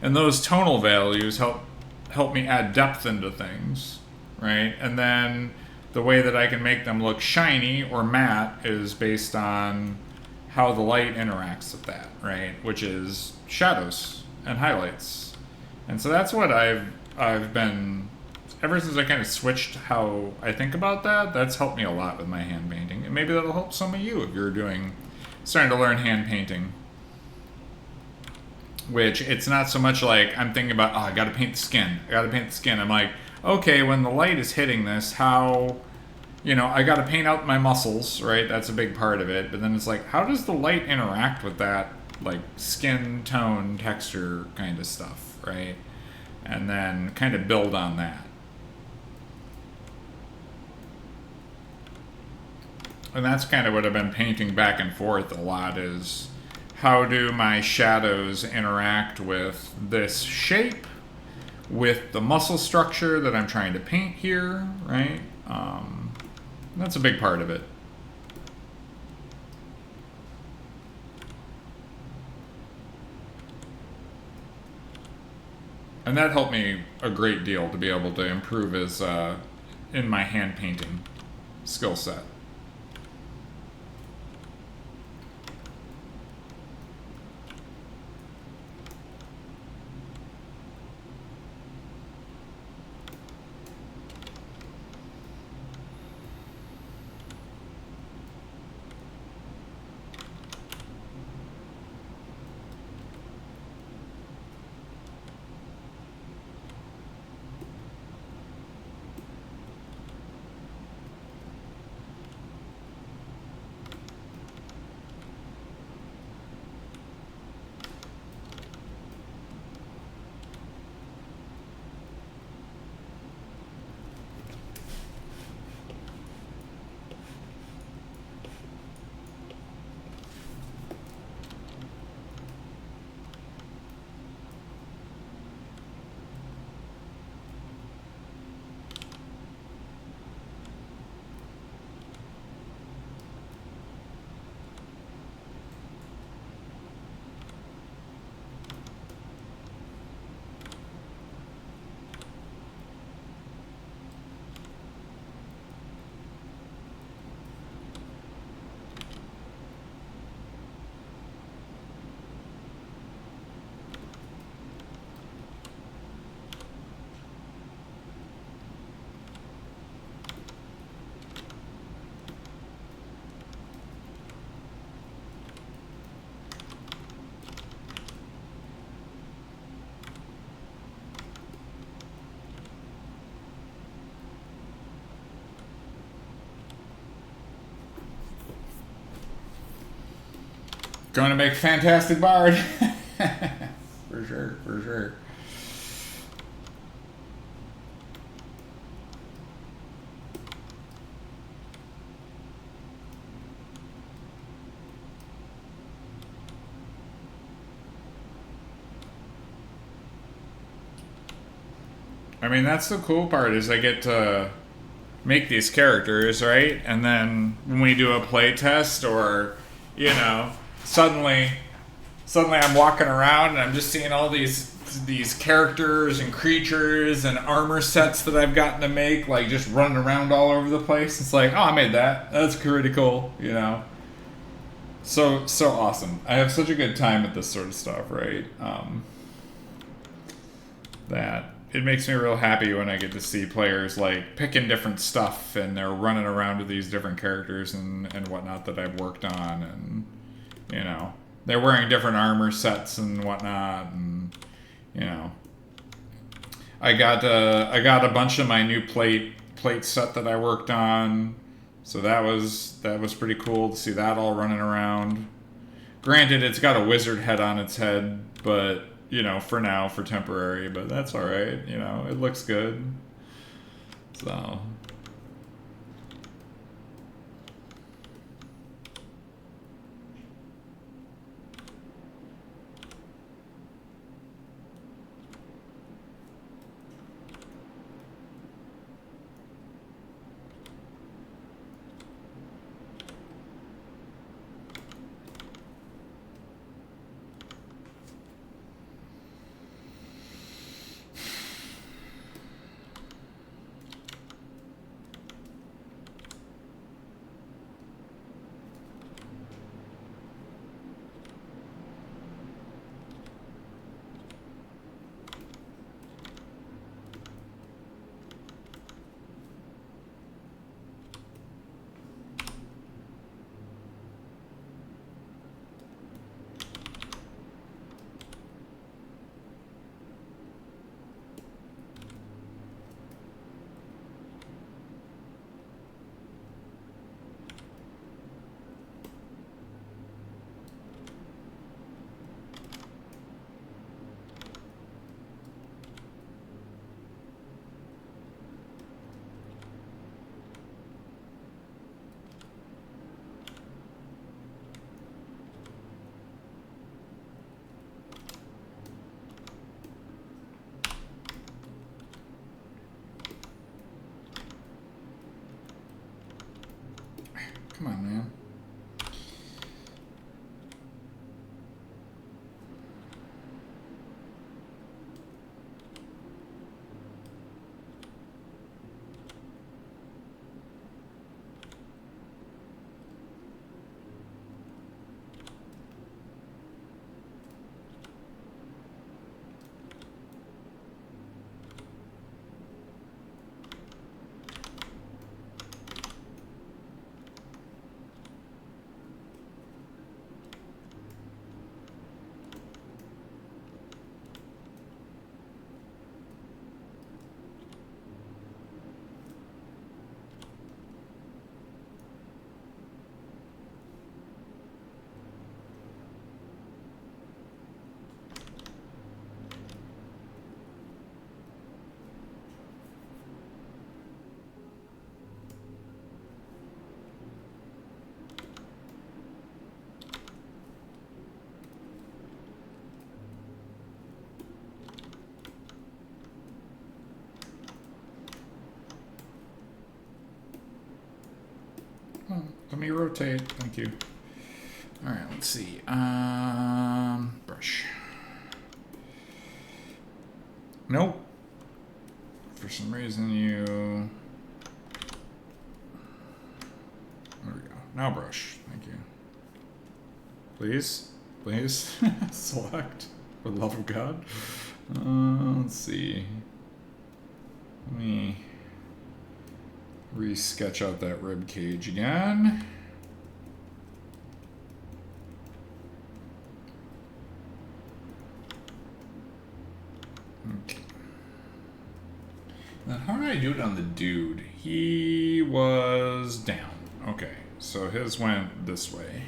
S1: And those tonal values help me add depth into things, right? And then the way that I can make them look shiny or matte is based on how the light interacts with that, right? Which is shadows and highlights. And so that's what I've been, ever since I kind of switched how I think about that, that's helped me a lot with my hand painting. And maybe that'll help some of you if you're starting to learn hand painting. Which, it's not so much like I'm thinking about, oh, I gotta paint the skin. I'm like, okay, when the light is hitting this, how, I gotta paint out my muscles, right? That's a big part of it. But then it's like, how does the light interact with that, like, skin tone, texture kind of stuff, right? And then kind of build on that. And that's kind of what I've been painting back and forth a lot is, how do my shadows interact with this shape, with the muscle structure that I'm trying to paint here, right? That's a big part of it. And that helped me a great deal to be able to improve in my hand painting skill set. Going to make a fantastic bard. For sure. I mean, that's the cool part is I get to make these characters, right? And then when we do a play test or, suddenly I'm walking around and I'm just seeing all these characters and creatures and armor sets that I've gotten to make, like just running around all over the place. It's like, oh, I made that. That's pretty cool, So awesome. I have such a good time with this sort of stuff, right? That it makes me real happy when I get to see players like picking different stuff and they're running around with these different characters and whatnot that I've worked on, and they're wearing different armor sets and whatnot, and I got a bunch of my new plate set that I worked on, so that was pretty cool to see that all running around. Granted, it's got a wizard head on its head, but for now, for temporary, but that's all right. It looks good. So. Come on, man. Let me rotate. Thank you. All right, let's see. Brush. Nope. For some reason you... There we go. Now brush. Thank you. Please. Please. Select. For the love of God. Let's see. Let me re-sketch out that rib cage again. Okay. Then how did I do it on the dude? He was down. Okay, so his went this way.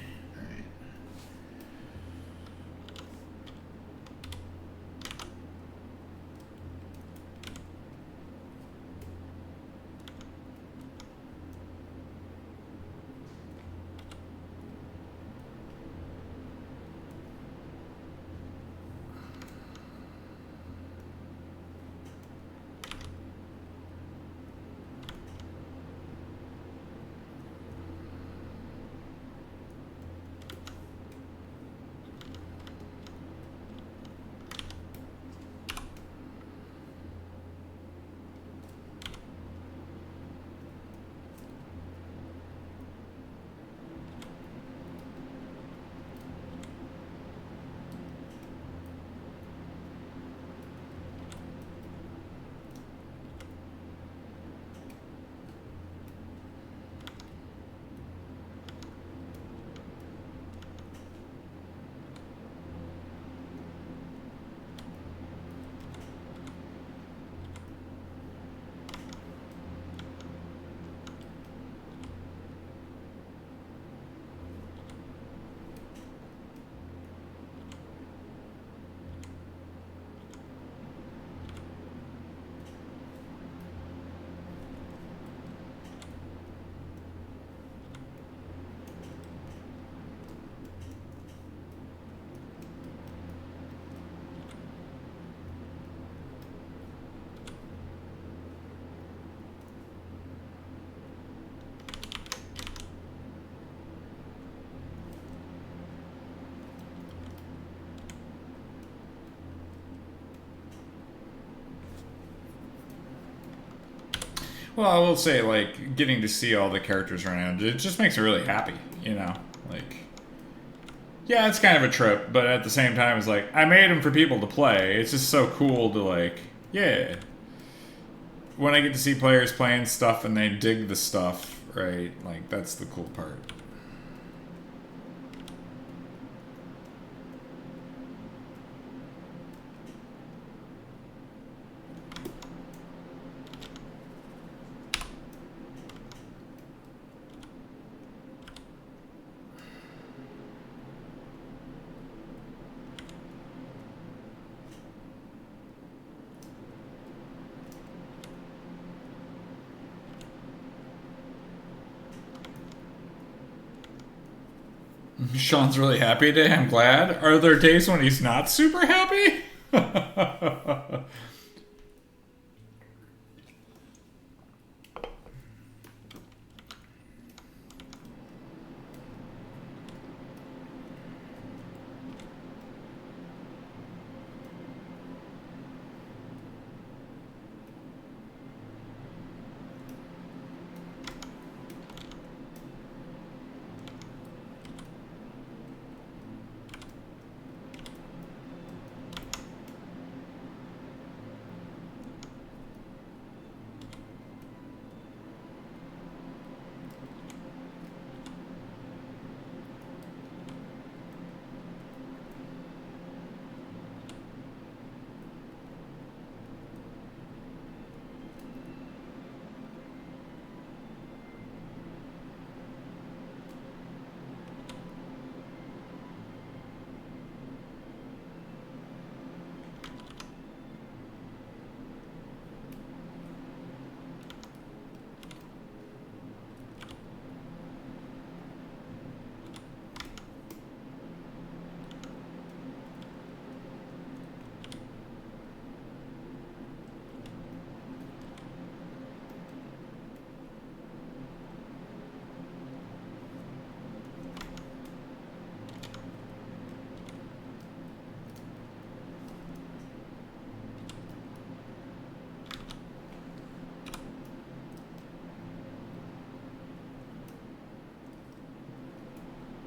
S1: Well, I will say, like, getting to see all the characters around, it just makes me really happy, you know? Like, yeah, it's kind of a trip, but at the same time, it's like, I made them for people to play. It's just so cool to, like, yeah. When I get to see players playing stuff and they dig the stuff, right? Like, that's the cool part. Sean's really happy today. I'm glad. Are there days when he's not super happy?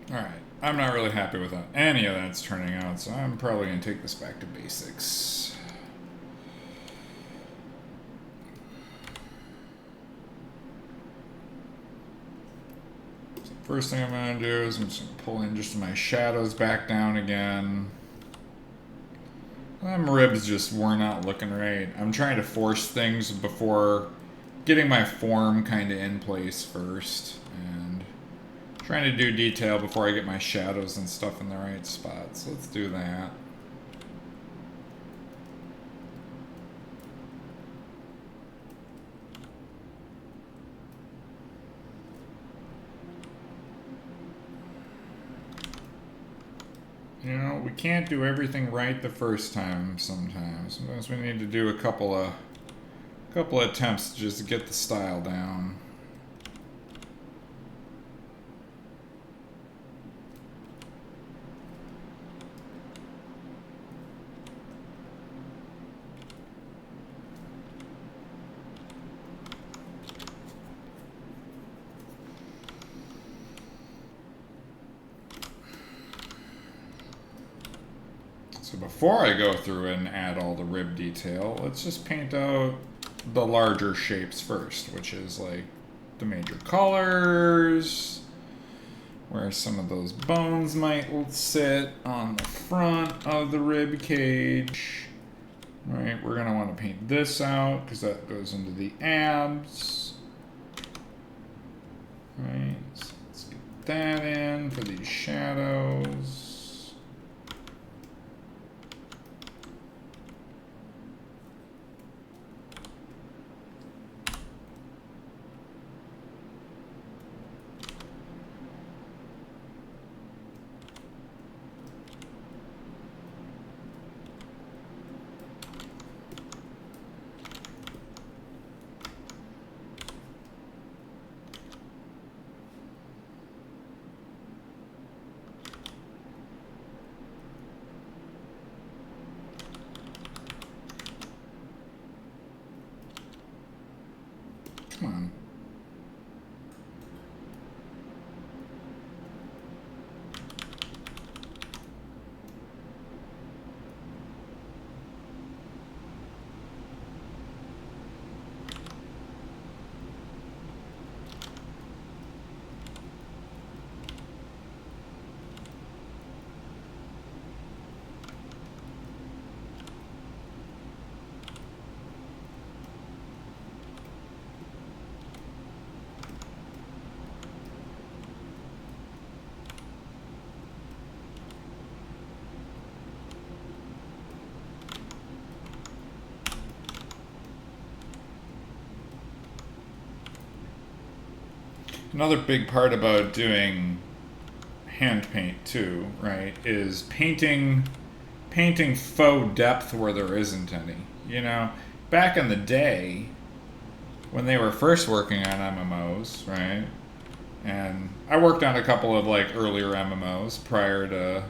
S1: Alright, I'm not really happy with how any of that's turning out, so I'm probably going to take this back to basics. So first thing I'm going to do is I'm just going to pull in just my shadows back down again. Them ribs just were not looking right. I'm trying to force things before getting my form kind of in place first. Trying to do detail before I get my shadows and stuff in the right spots. Let's do that. You know, we can't do everything right the first time sometimes. Sometimes we need to do a couple of attempts to just get the style down. So before I go through and add all the rib detail, let's just paint out the larger shapes first, which is like the major colors, where some of those bones might sit on the front of the rib cage. Right, we're gonna want to paint this out because that goes into the abs. Right, so let's get that in for these shadows. Another big part about doing hand paint too, right, is painting faux depth where there isn't any. You know, back in the day when they were first working on MMOs, right? And I worked on a couple of like earlier MMOs prior to,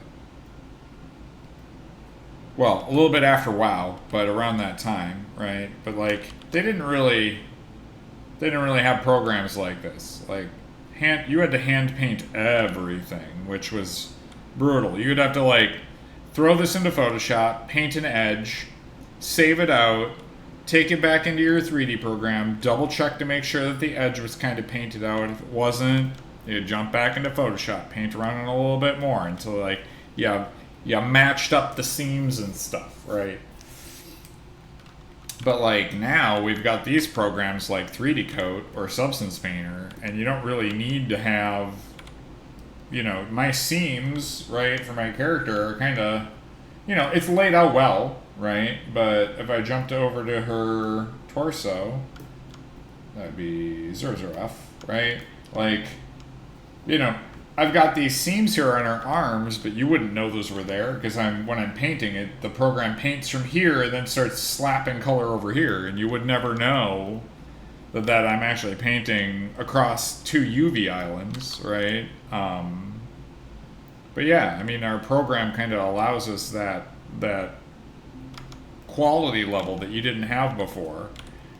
S1: well, a little bit after WoW, but around that time, right? But like they didn't really have programs like this. Like you had to hand paint everything, which was brutal. You'd have to like throw this into Photoshop, paint an edge, save it out, take it back into your 3D program, double check to make sure that the edge was kind of painted out. If it wasn't, you jump back into Photoshop, paint around it a little bit more until like you matched up the seams and stuff, right? But like now we've got these programs like 3D Coat or Substance Painter, and you don't really need to have, you know, my seams, right, for my character are kind of, you know, it's laid out well, right? But if I jumped over to her torso, that'd be Zbrushed, right? Like, you know, I've got these seams here on her arms, but you wouldn't know those were there because when I'm painting it, the program paints from here and then starts slapping color over here, and you would never know that I'm actually painting across two UV islands, right? But yeah, I mean, our program kind of allows us that quality level that you didn't have before,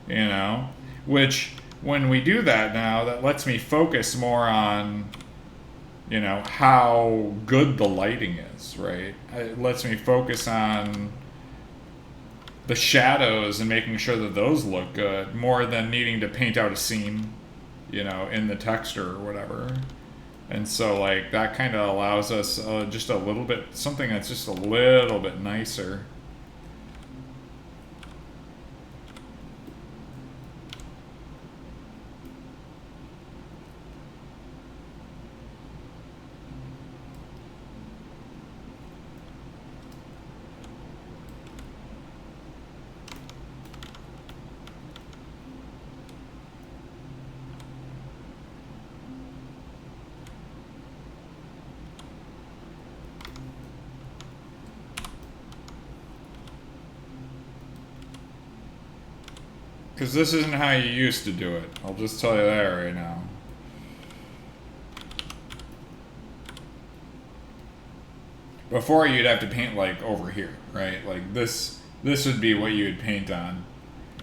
S1: you know? Which, when we do that now, that lets me focus more on, you know, how good the lighting is, right? It lets me focus on the shadows and making sure that those look good more than needing to paint out a seam, you know, in the texture or whatever. And so like that kind of allows us just a little bit, something that's just a little bit nicer. Because this isn't how you used to do it. I'll just tell you that right now. Before you'd have to paint like over here, right? Like this would be what you would paint on.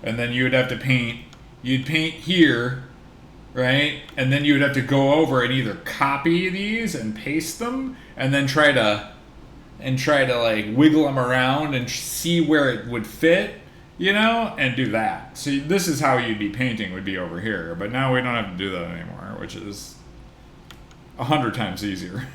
S1: And then you would have to you'd paint here, right? And then you would have to go over and either copy these and paste them and then try to like wiggle them around and see where it would fit, you know, and do that. So this is how you'd be painting, would be over here. But now we don't have to do that anymore, which is 100 times easier.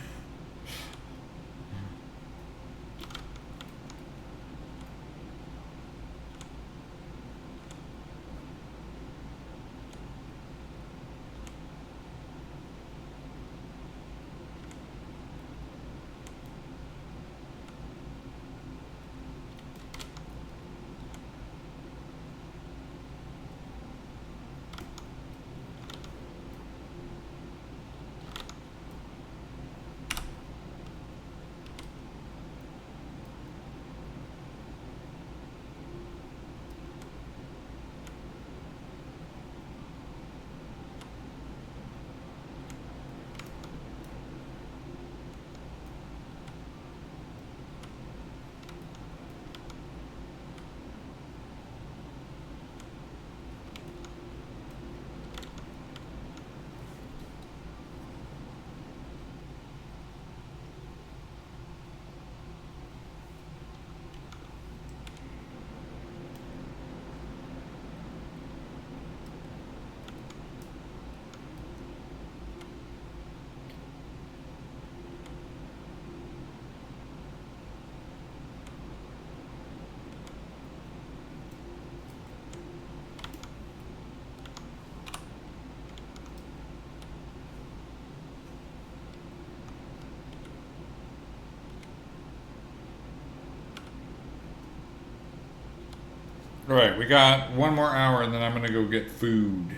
S1: Alright, we got one more hour and then I'm gonna go get food.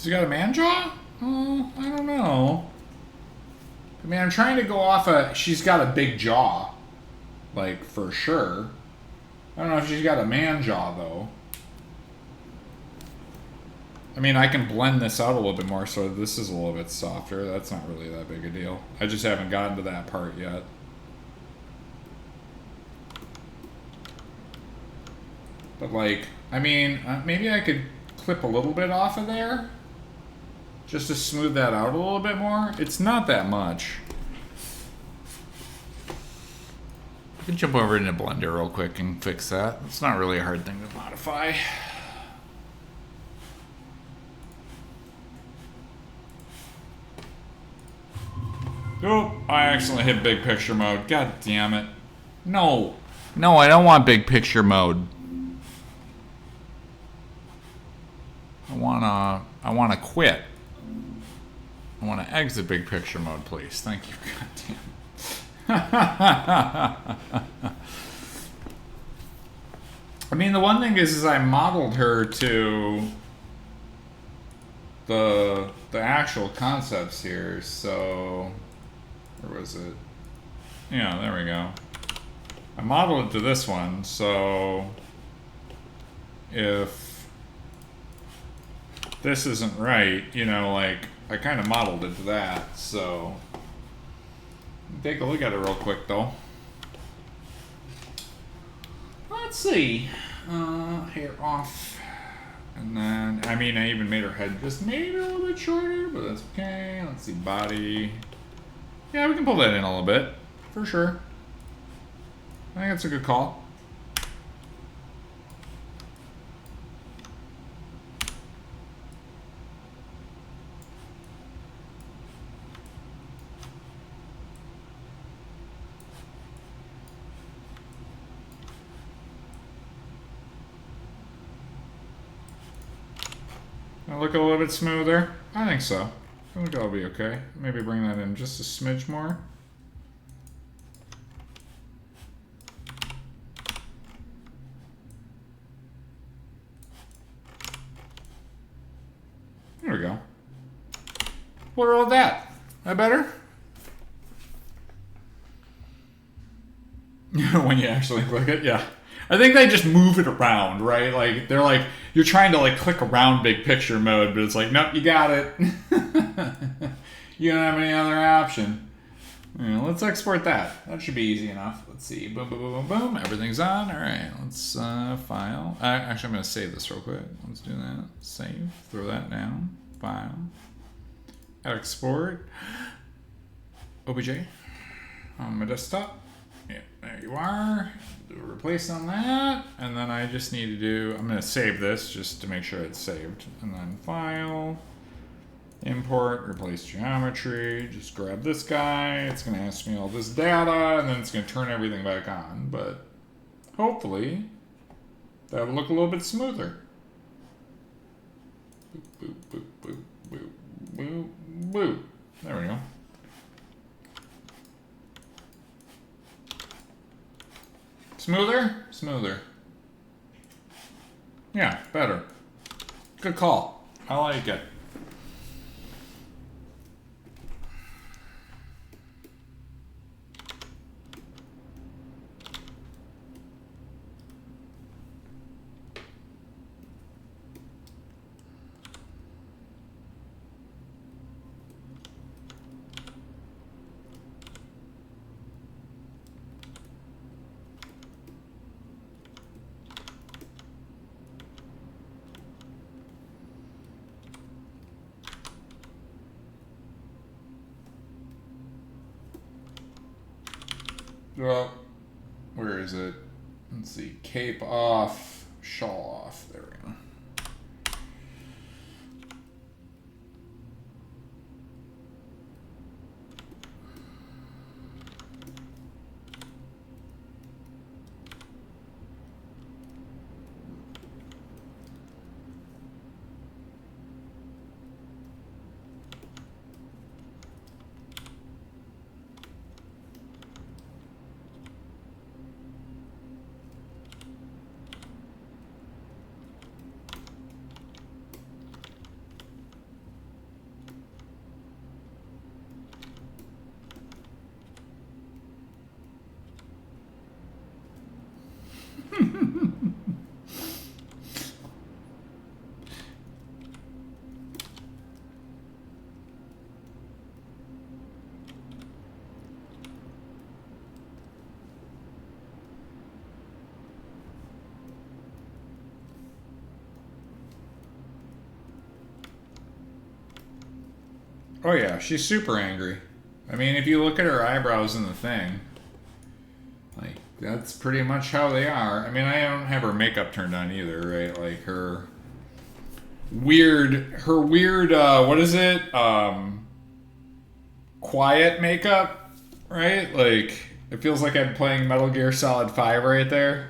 S1: She's got a man jaw? Oh, I don't know. I mean, I'm trying to go off she's got a big jaw. Like, for sure. I don't know if she's got a man jaw, though. I mean, I can blend this out a little bit more so this is a little bit softer. That's not really that big a deal. I just haven't gotten to that part yet. But, like, I mean, maybe I could clip a little bit off of there. Just to smooth that out a little bit more. It's not that much. I can jump over into Blender real quick and fix that. It's not really a hard thing to modify. Oh, I accidentally hit big picture mode. God damn it. No. No, I don't want big picture mode. I wanna quit. I wanna exit big picture mode, please. Thank you. God damn. I mean, the one thing is I modeled her to the actual concepts here, so where was it? Yeah, there we go. I modeled it to this one, so if this isn't right, you know, like, I kind of modeled it to that, so take a look at it real quick, though. Let's see. Hair off. And then, I mean, I even made her head just maybe a little bit shorter, but that's okay. Let's see, body. Yeah, we can pull that in a little bit, for sure. I think that's a good call. Look a little bit smoother? I think so. I think that'll be okay. Maybe bring that in just a smidge more. There we go. What about that? That better? When you actually click it, yeah. I think they just move it around, right? Like, they're like, you're trying to, like, click around big picture mode, but it's like, nope, you got it. You don't have any other option. Yeah, let's export that. That should be easy enough. Let's see. Boom, boom, boom, boom, boom. Everything's on. All right, let's file. Actually, I'm going to save this real quick. Let's do that. Save. Throw that down. File. Export. OBJ. On my desktop. Yeah, there you are. Do a replace on that. And then I just need to do, I'm going to save this just to make sure it's saved. And then file. Import, replace geometry, just grab this guy, it's going to ask me all this data, and then it's going to turn everything back on, but hopefully that'll look a little bit smoother. Boop, boop, boop, boop, boop, boop, boop. There we go. Smoother? Smoother. Yeah, better. Good call. I like it. Well, where is it? Let's see. Cape off, shawl off. There we go. Oh yeah, she's super angry. I mean, if you look at her eyebrows in the thing, like, that's pretty much how they are. I mean, I don't have her makeup turned on either, right? Like, her weird, what is it? Quiet makeup, right? Like, it feels like I'm playing Metal Gear Solid 5 right there.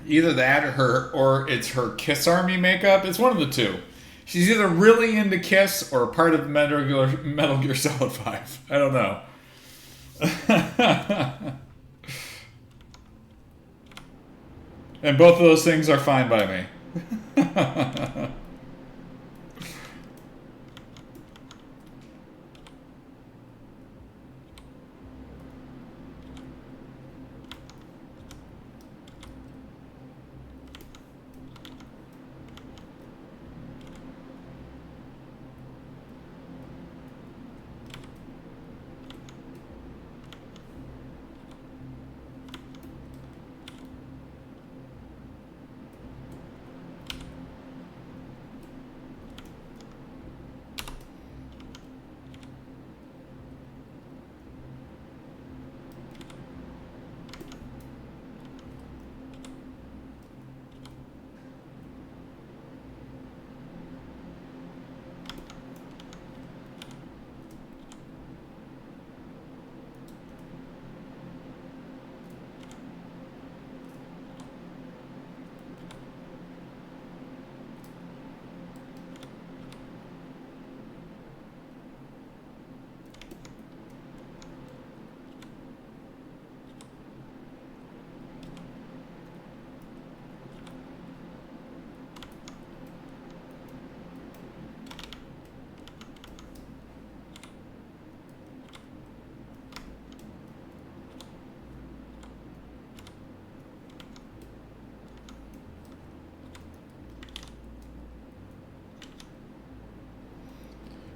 S1: Either that or it's her Kiss Army makeup. It's one of the two. She's either really into Kiss or part of Metal Gear Solid 5. I don't know. And both of those things are fine by me.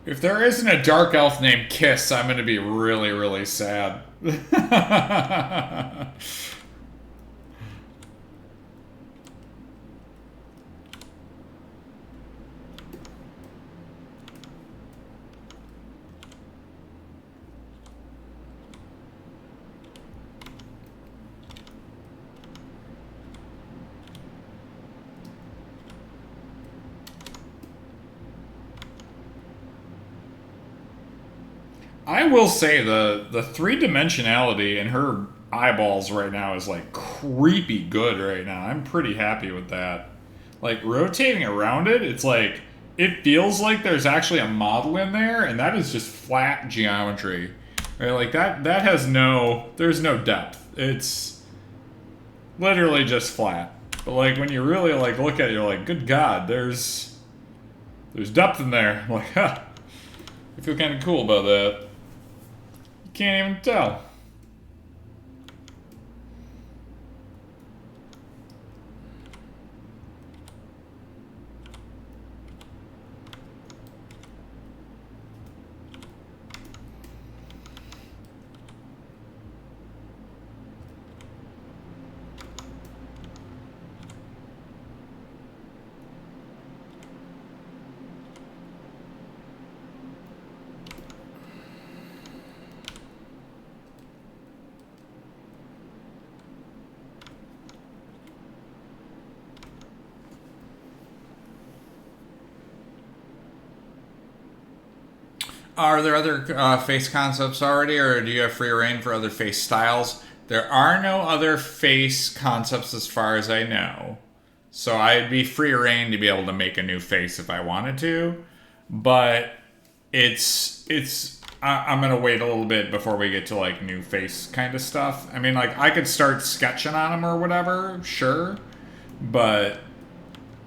S1: If there isn't a dark elf named Kiss, I'm going to be really, really sad. I will say the three-dimensionality in her eyeballs right now is like creepy good right now. I'm pretty happy with that. Like rotating around it, it's like it feels like there's actually a model in there, and that is just flat geometry. Right? Like that has there's no depth. It's literally just flat. But like when you really like look at it, you're like, good God, there's depth in there. I'm like, huh. I feel kind of cool about that. Can't even tell. Are there other face concepts already, or do you have free reign for other face styles? There are no other face concepts as far as I know. So I'd be free reign to be able to make a new face if I wanted to. But I'm gonna wait a little bit before we get to like new face kind of stuff. I mean, like I could start sketching on them or whatever, sure, but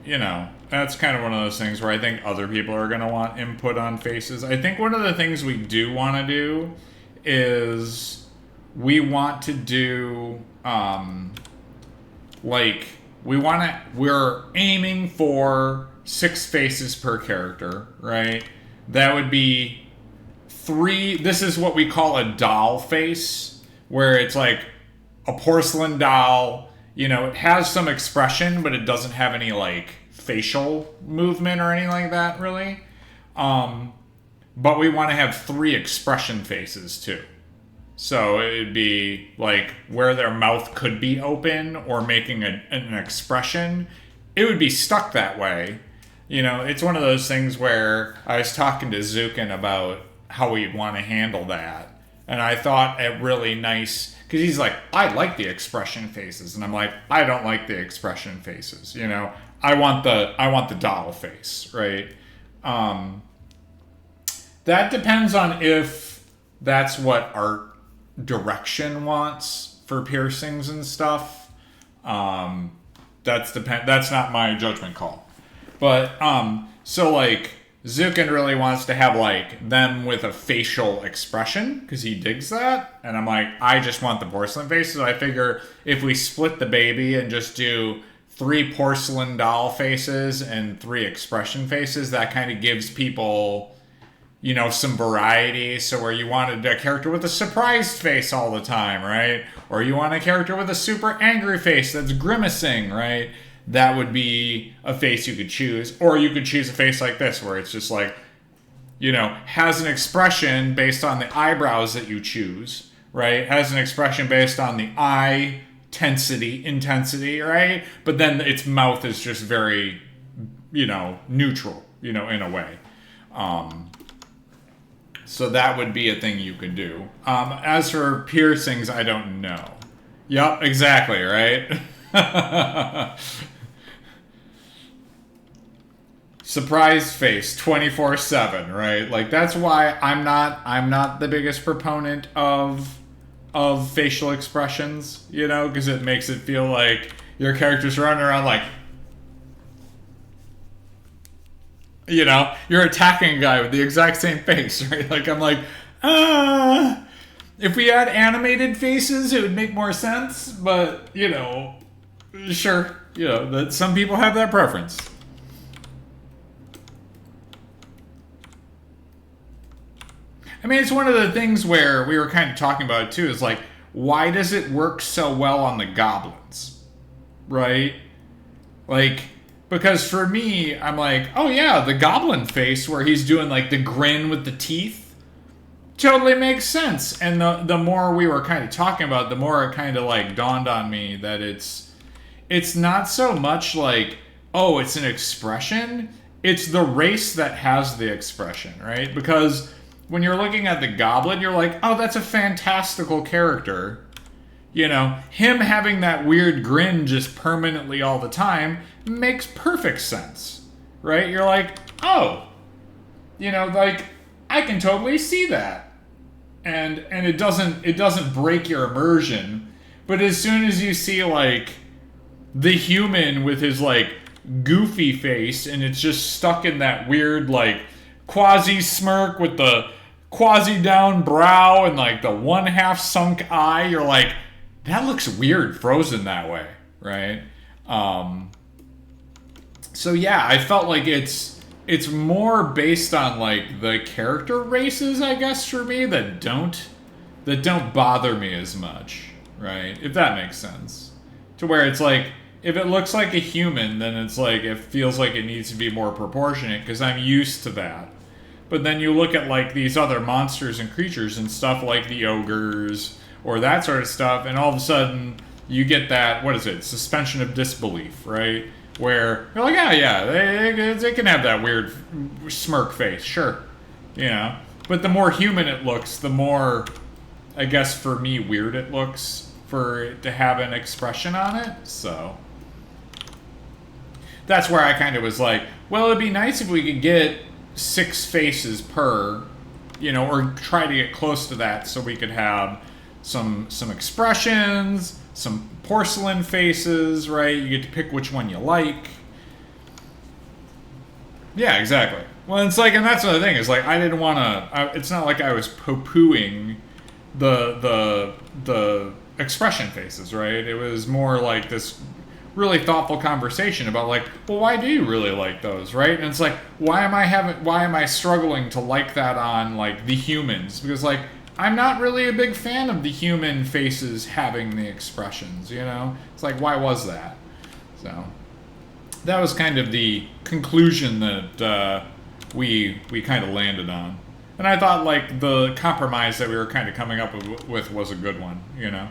S1: you know, that's kind of one of those things where I think other people are going to want input on faces. I think one of the things we do want to do is we want to do, like, we're aiming for 6 faces per character, right? That would be three. This is what we call a doll face, where it's like a porcelain doll. You know, it has some expression, but it doesn't have any like facial movement or anything like that, really. But we want to have three expression faces too. So it'd be like where their mouth could be open or making an expression, it would be stuck that way. You know, it's one of those things where I was talking to Zukin about how we want to handle that. And I thought it really nice, because he's like, I like the expression faces. And I'm like, I don't like the expression faces. You know, I want the doll face, right? That depends on if that's what art direction wants for piercings and stuff. That's not my judgment call. But so like Zukin really wants to have like them with a facial expression because he digs that, and I'm like, I just want the porcelain faces. I figure if we split the baby and just do 3 porcelain doll faces and 3 expression faces, that kind of gives people, you know, some variety. So where you wanted a character with a surprised face all the time, right? Or you want a character with a super angry face that's grimacing, right? That would be a face you could choose. Or you could choose a face like this, where it's just like, you know, has an expression based on the eyebrows that you choose, right? Has an expression based on the eye intensity, right? But then its mouth is just very, you know, neutral, you know, in a way. So that would be a thing you could do. As for piercings, I don't know. Yep, exactly, right? Surprise face 24/7, right? Like that's why I'm not the biggest proponent of facial expressions, you know, because it makes it feel like your character's running around like, you know, you're attacking a guy with the exact same face, right? Like I'm like, if we had animated faces, it would make more sense, but you know, sure, you know, that some people have that preference. I mean, it's one of the things where we were kind of talking about it too, is like, why does it work so well on the goblins? Right? Like, because for me, I'm like, oh yeah, the goblin face where he's doing like the grin with the teeth totally makes sense. And the more we were kind of talking about it, the more it kind of like dawned on me that it's not so much like, oh, it's an expression. It's the race that has the expression, right? Because when you're looking at the goblin, you're like, oh, that's a fantastical character. You know, him having that weird grin just permanently all the time makes perfect sense, right? You're like, oh, you know, like, I can totally see that. And it doesn't break your immersion. But as soon as you see, like, the human with his, like, goofy face, and it's just stuck in that weird, like, quasi-smirk with the quasi-down brow and, like, the one half-sunk eye, you're like, that looks weird frozen that way, right? So yeah, I felt like it's more based on like the character races, I guess, for me that don't bother me as much, right? If that makes sense. To where it's like, if it looks like a human, then it's like it feels like it needs to be more proportionate because I'm used to that. But then you look at like these other monsters and creatures and stuff like the ogres or that sort of stuff, and all of a sudden you get that, what is it, suspension of disbelief, right? Where you're like, yeah, they can have that weird smirk face, sure, you know. But the more human it looks, the more, I guess for me, weird it looks for it to have an expression on it. So that's where I kind of was like, well, it'd be nice if we could get 6 faces per, you know, or try to get close to that so we could have some expressions, some porcelain faces, right? You get to pick which one you like. Yeah, exactly. Well, it's like, and that's the thing, is like, I didn't want to, it's not like I was poo-pooing the expression faces, right? It was more like this really thoughtful conversation about like, well, why do you really like those, right? And it's like, why am I struggling to like that on like the humans? Because like I'm not really a big fan of the human faces having the expressions, you know? It's like, why was that? So that was kind of the conclusion that we kind of landed on. And I thought like the compromise that we were kind of coming up with was a good one, you know?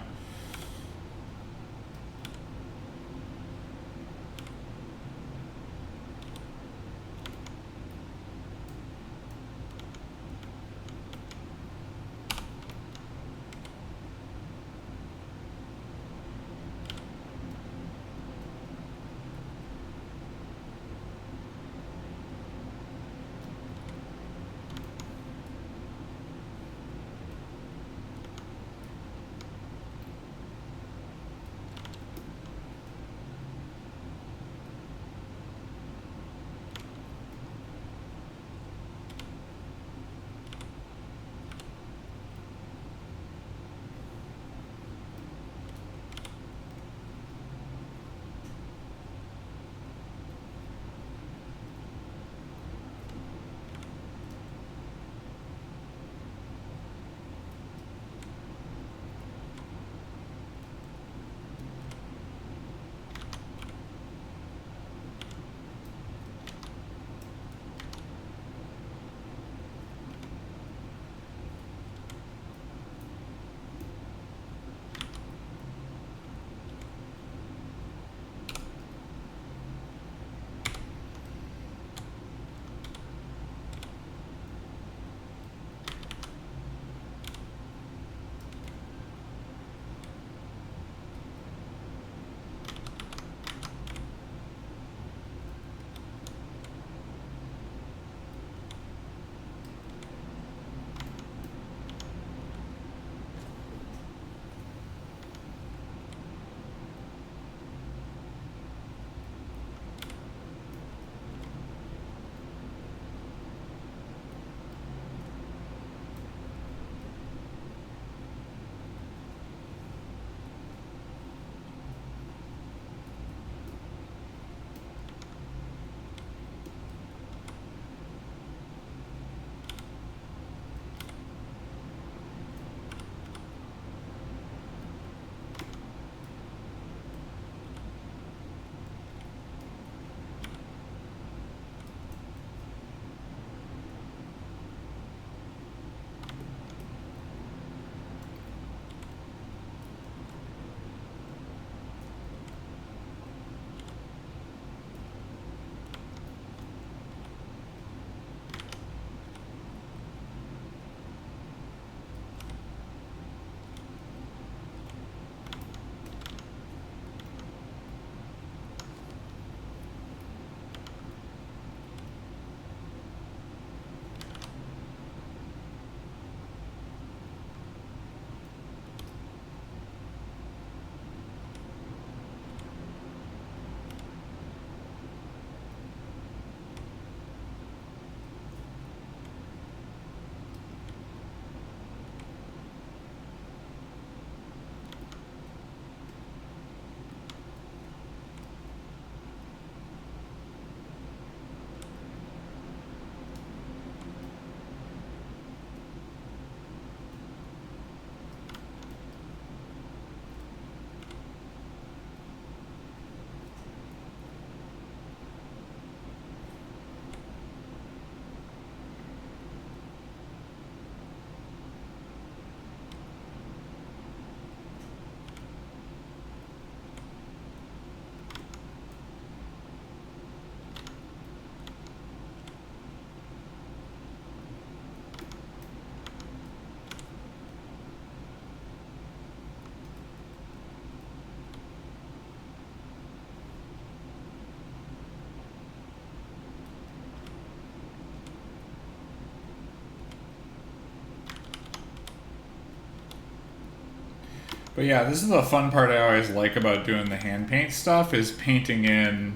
S1: But yeah, this is the fun part I always like about doing the hand paint stuff is painting in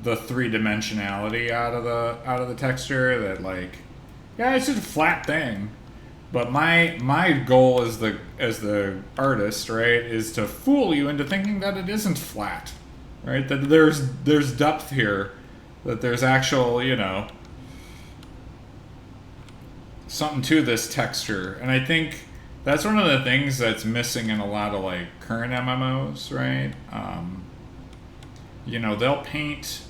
S1: the three dimensionality out of the texture that like yeah, it's just a flat thing. But my goal as the artist, right, is to fool you into thinking that it isn't flat. right? That there's depth here, that there's actual, you know, something to this texture. And I think that's one of the things that's missing in a lot of like current MMOs, right? You know, they'll paint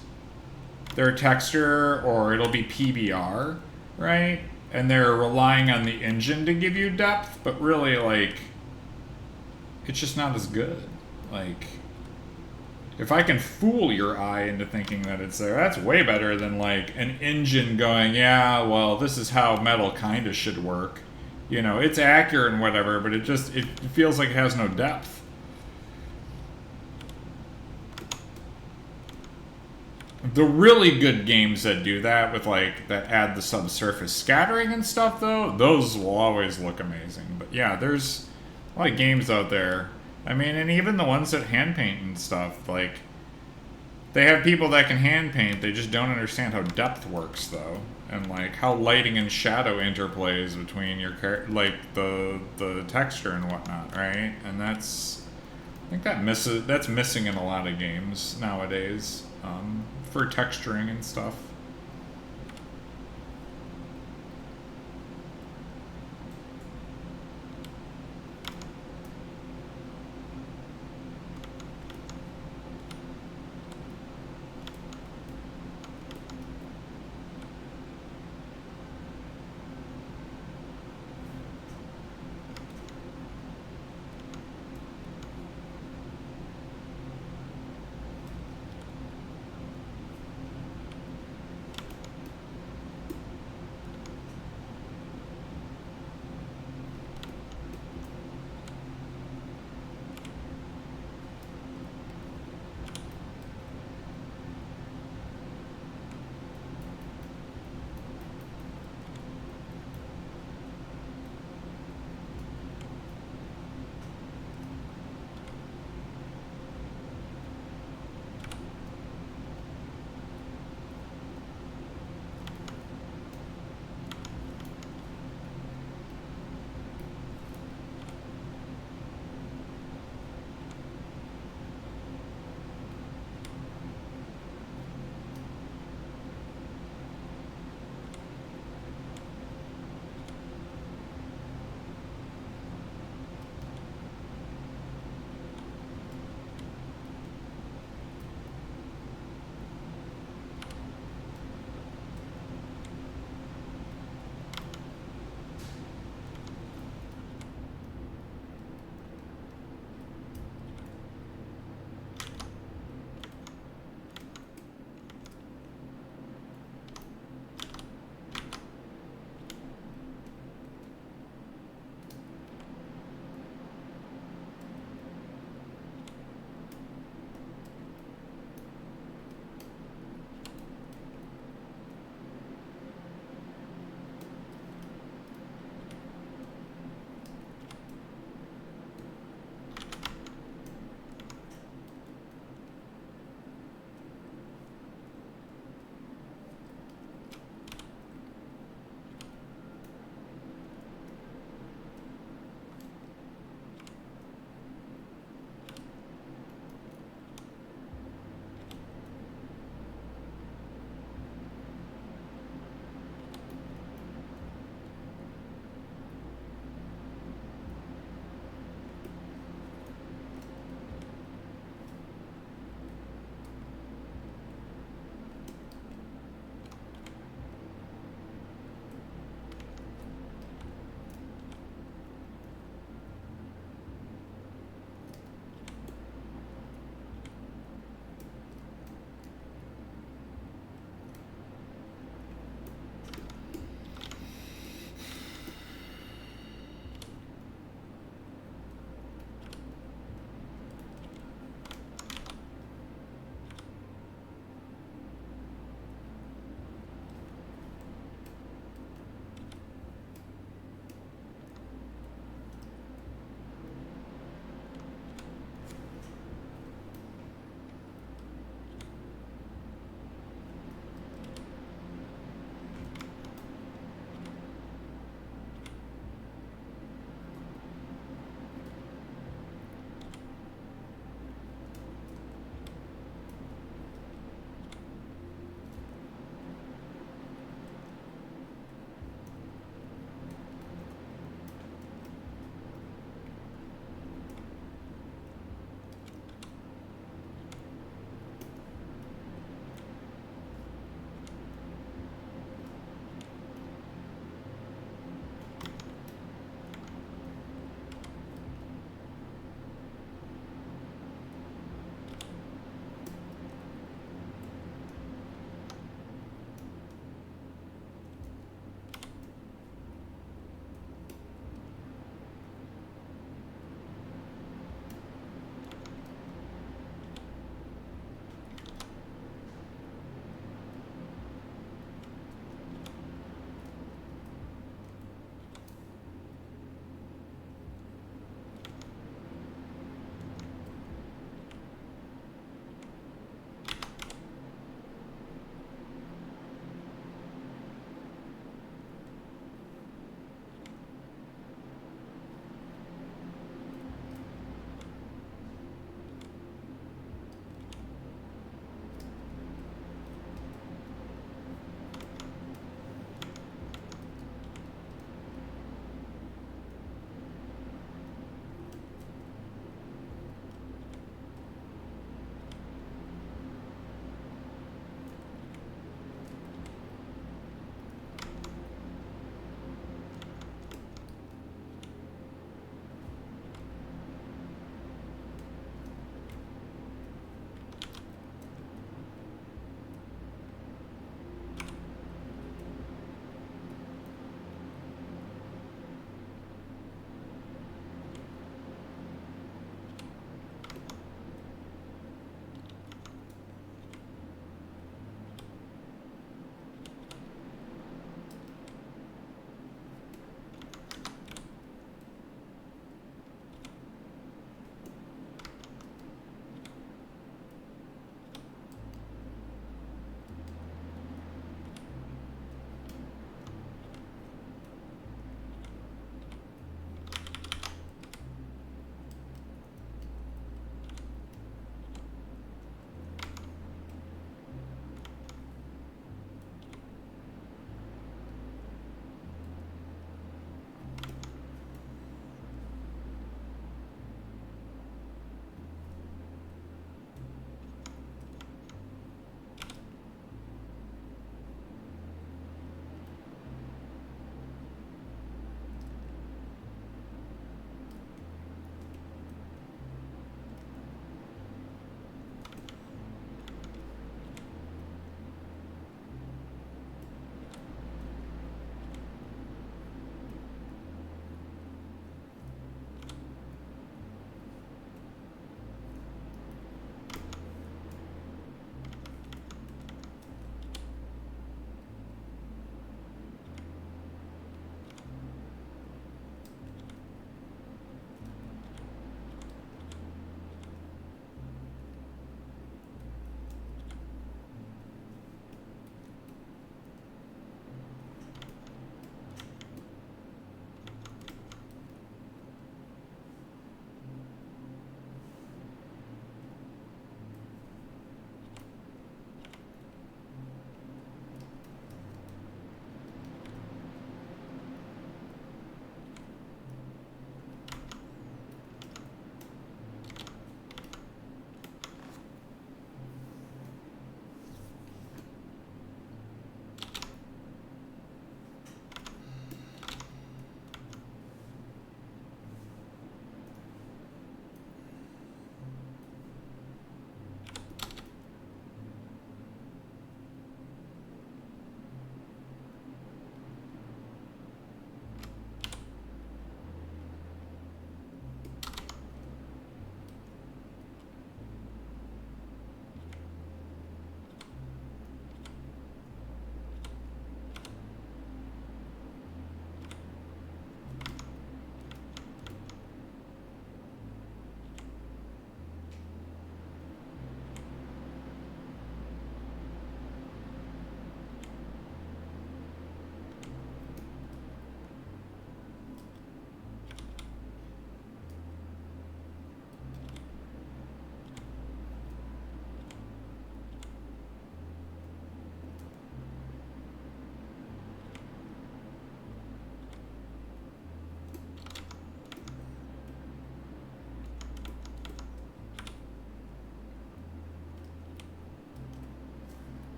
S1: their texture or it'll be PBR, right? And they're relying on the engine to give you depth, but really, like, it's just not as good. Like, if I can fool your eye into thinking that it's there, that's way better than like an engine going, yeah, well, this is how metal kind of should work. You know, it's accurate and whatever, but it feels like it has no depth. The really good games that do that with like that add the subsurface scattering and stuff, though, those will always look amazing. But yeah, there's a lot of games out there. I mean, and even the ones that hand paint and stuff, like they have people that can hand paint. They just don't understand how depth works, though, and like how lighting and shadow interplays between your like the texture and whatnot, right? And that's, I think that's missing in a lot of games nowadays, for texturing and stuff.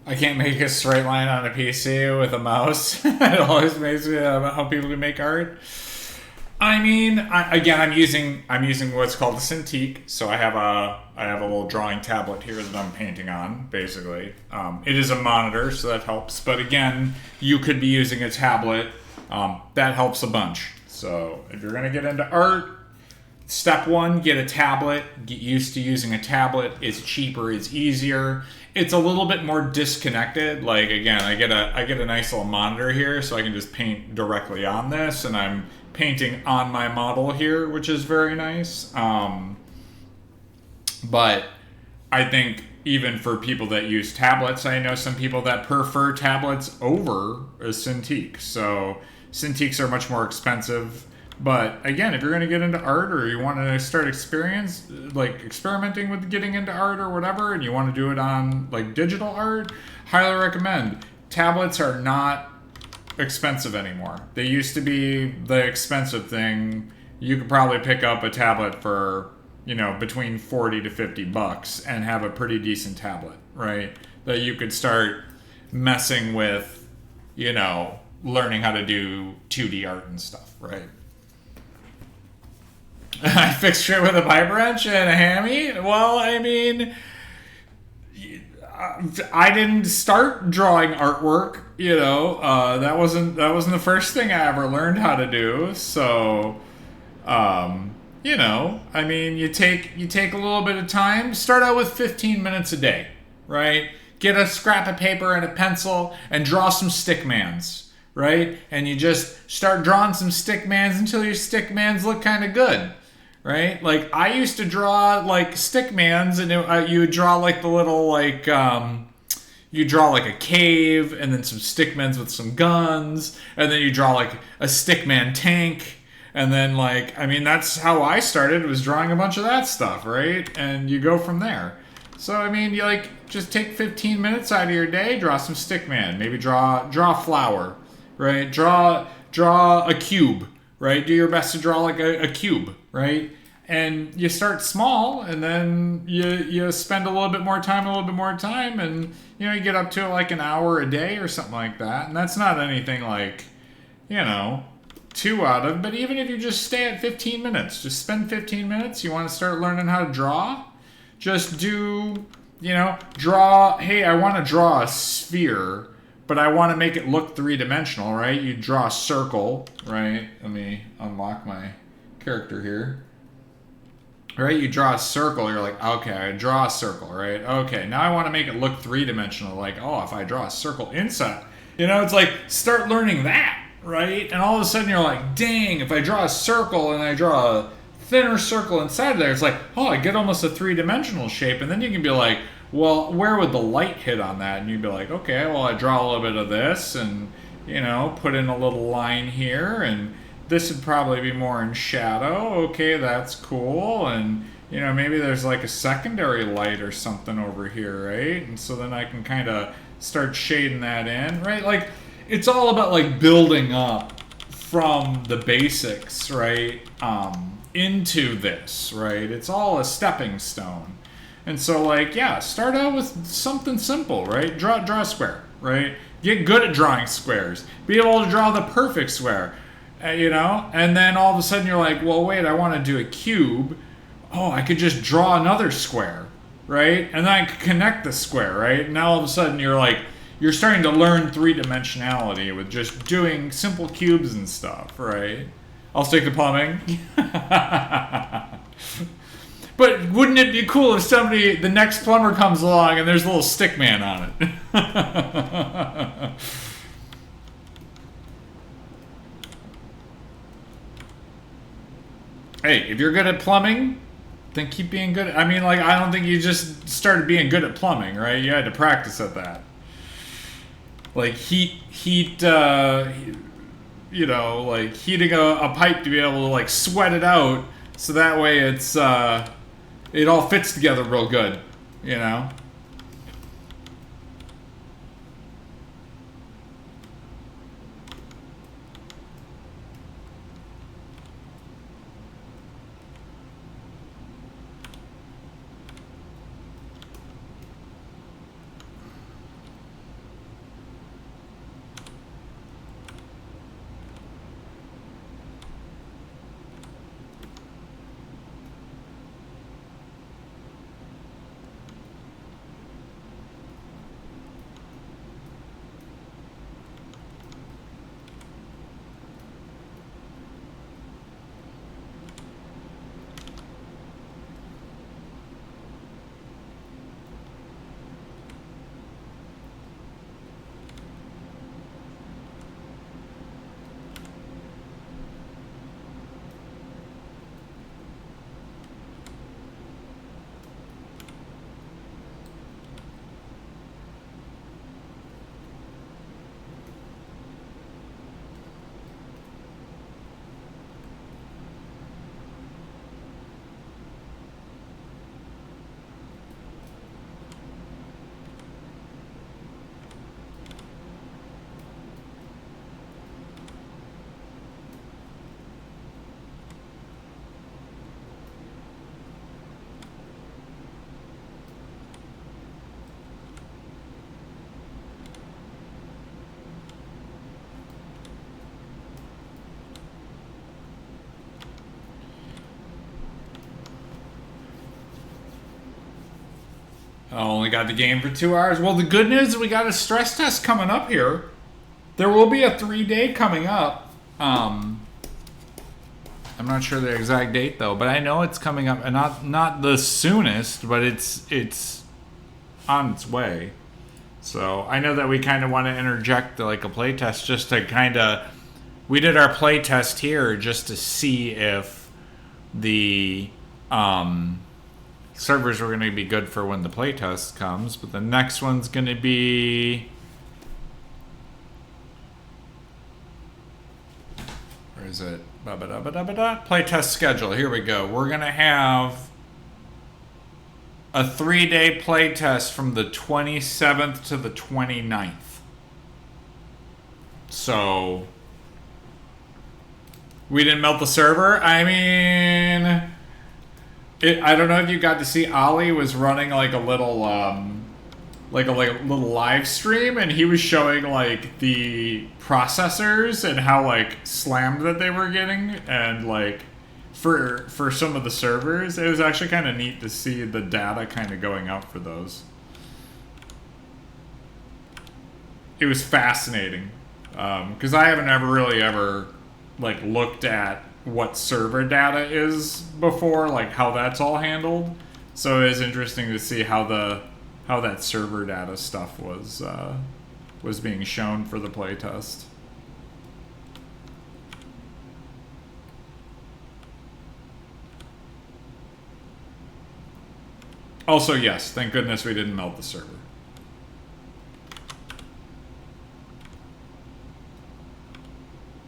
S1: I can't make a straight line on a PC with a mouse. It always makes me about how people can make art. I mean, I'm using what's called a Cintiq. So I have a little drawing tablet here that I'm painting on. Basically, it is a monitor, so that helps. But again, you could be using a tablet. That helps a bunch. So if you're gonna get into art, step one, get a tablet. Get used to using a tablet. It's cheaper. It's easier. It's a little bit more disconnected. Like again, I get a nice little monitor here, so I can just paint directly on this, and I'm painting on my model here, which is very nice. But I think even for people that use tablets, I know some people that prefer tablets over a Cintiq. So Cintiqs are much more expensive. But again, if you're going to get into art or you want to start experimenting with getting into art or whatever, and you want to do it on like digital art, highly recommend. Tablets are not expensive anymore. They used to be the expensive thing. You could probably pick up a tablet for, between 40 to 50 bucks and have a pretty decent tablet, right? That you could start messing with, learning how to do 2D art and stuff, right? I fixed it with a pipe wrench and a hammy. Well, I mean, I didn't start drawing artwork. That wasn't the first thing I ever learned how to do. So, I mean, you take a little bit of time. Start out with 15 minutes a day, right? Get a scrap of paper and a pencil and draw some stickmans, right? And you just start drawing some stickmans until your stickmans look kind of good. Right? Like, I used to draw, like, stickmans, and you would draw, like, the little, like, you draw, like, a cave, and then some stickmans with some guns, and then you draw, like, a stickman tank, and then, like, I mean, that's how I started, was drawing a bunch of that stuff, right? And you go from there. So, I mean, you, like, just take 15 minutes out of your day, draw some stickman, maybe draw a flower, right? Draw a cube, right? Do your best to draw, like, a cube, right? And you start small, and then you spend a little bit more time, and you get up to like an hour a day or something like that. And that's not anything like, too out of. But even if you just stay at 15 minutes, just spend 15 minutes. You want to start learning how to draw? Just do, draw. Hey, I want to draw a sphere, but I want to make it look three-dimensional, right? You draw a circle, right? Let me unlock my character here. Right, you draw a circle, you're like, okay, I draw a circle, right? Okay, now I want to make it look three-dimensional, like, oh, if I draw a circle inside, it's like, start learning that, right? And all of a sudden you're like, dang, if I draw a circle and I draw a thinner circle inside of there, it's like, oh, I get almost a three-dimensional shape, and then you can be like, well, where would the light hit on that? And you'd be like, okay, well, I draw a little bit of this, and, put in a little line here, and this would probably be more in shadow. Okay, that's cool. And, maybe there's like a secondary light or something over here, right? And so then I can kind of start shading that in, right? Like, it's all about like building up from the basics, right? Into this, right? It's all a stepping stone. And so like, yeah, start out with something simple, right? Draw a square, right? Get good at drawing squares. Be able to draw the perfect square. And then all of a sudden you're like, well, wait, I want to do a cube. Oh, I could just draw another square, right? And then I could connect the square, right? And now all of a sudden you're starting to learn three-dimensionality with just doing simple cubes and stuff, right? I'll stick to plumbing. But wouldn't it be cool if the next plumber comes along and there's a little stick man on it? Hey, if you're good at plumbing, then keep being good. I mean, like, I don't think you just started being good at plumbing, right? You had to practice at that. Like, heating a pipe to be able to, like, sweat it out so that way it all fits together real good, I only got the game for 2 hours. Well, the good news is we got a stress test coming up here. There will be a 3-day coming up. I'm not sure the exact date though, but I know it's coming up, and not the soonest, but it's on its way. So I know that we kind of want to interject like a playtest just to kind of. We did our playtest here just to see if the servers were going to be good for when the playtest comes, but the next one's going to be. Where is it? Playtest schedule. Here we go. We're going to have a 3-day playtest from the 27th to the 29th. So we didn't melt the server. I mean, I don't know if you got to see. Ollie was running like a little little live stream, and he was showing like the processors and how like slammed that they were getting, and like for some of the servers, it was actually kind of neat to see the data kind of going up for those. It was fascinating because I haven't ever like looked at what server data is before, like how that's all handled. So it is interesting to see how that server data stuff was being shown for the playtest. Also, yes, thank goodness we didn't melt the server.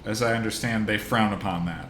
S1: As I understand, they frown upon that.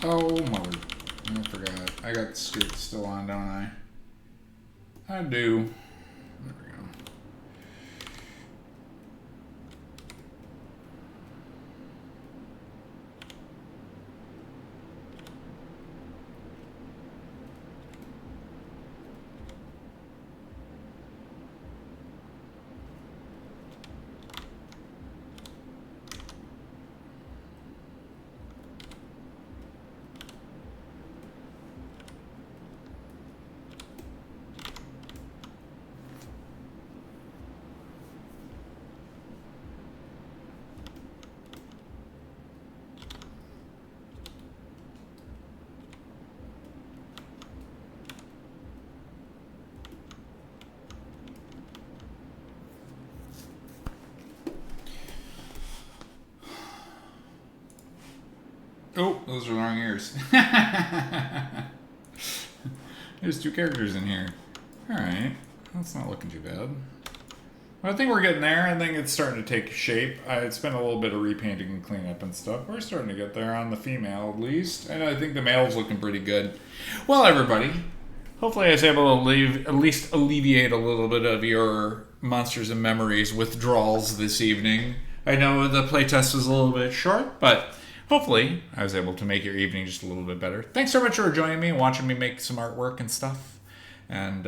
S1: Oh, mother. I forgot. I got the streak still on, don't I? I do. There we go. Oh, those are the wrong ears. There's 2 characters in here. Alright, that's not looking too bad. Well, I think we're getting there. I think it's starting to take shape. It's been a little bit of repainting and cleanup and stuff. We're starting to get there on the female, at least. And I think the male's looking pretty good. Well, everybody, hopefully I was able to at least alleviate a little bit of your Monsters and Memories withdrawals this evening. I know the playtest was a little bit short, but hopefully I was able to make your evening just a little bit better. Thanks so much for joining me and watching me make some artwork and stuff. And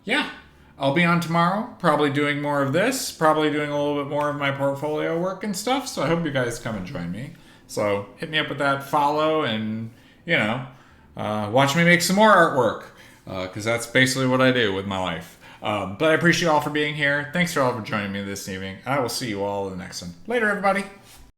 S1: yeah, I'll be on tomorrow, probably doing more of this, probably doing a little bit more of my portfolio work and stuff. So I hope you guys come and join me. So hit me up with that follow and, watch me make some more artwork, because that's basically what I do with my life. But I appreciate you all for being here. Thanks for all for joining me this evening. I will see you all in the next one. Later, everybody.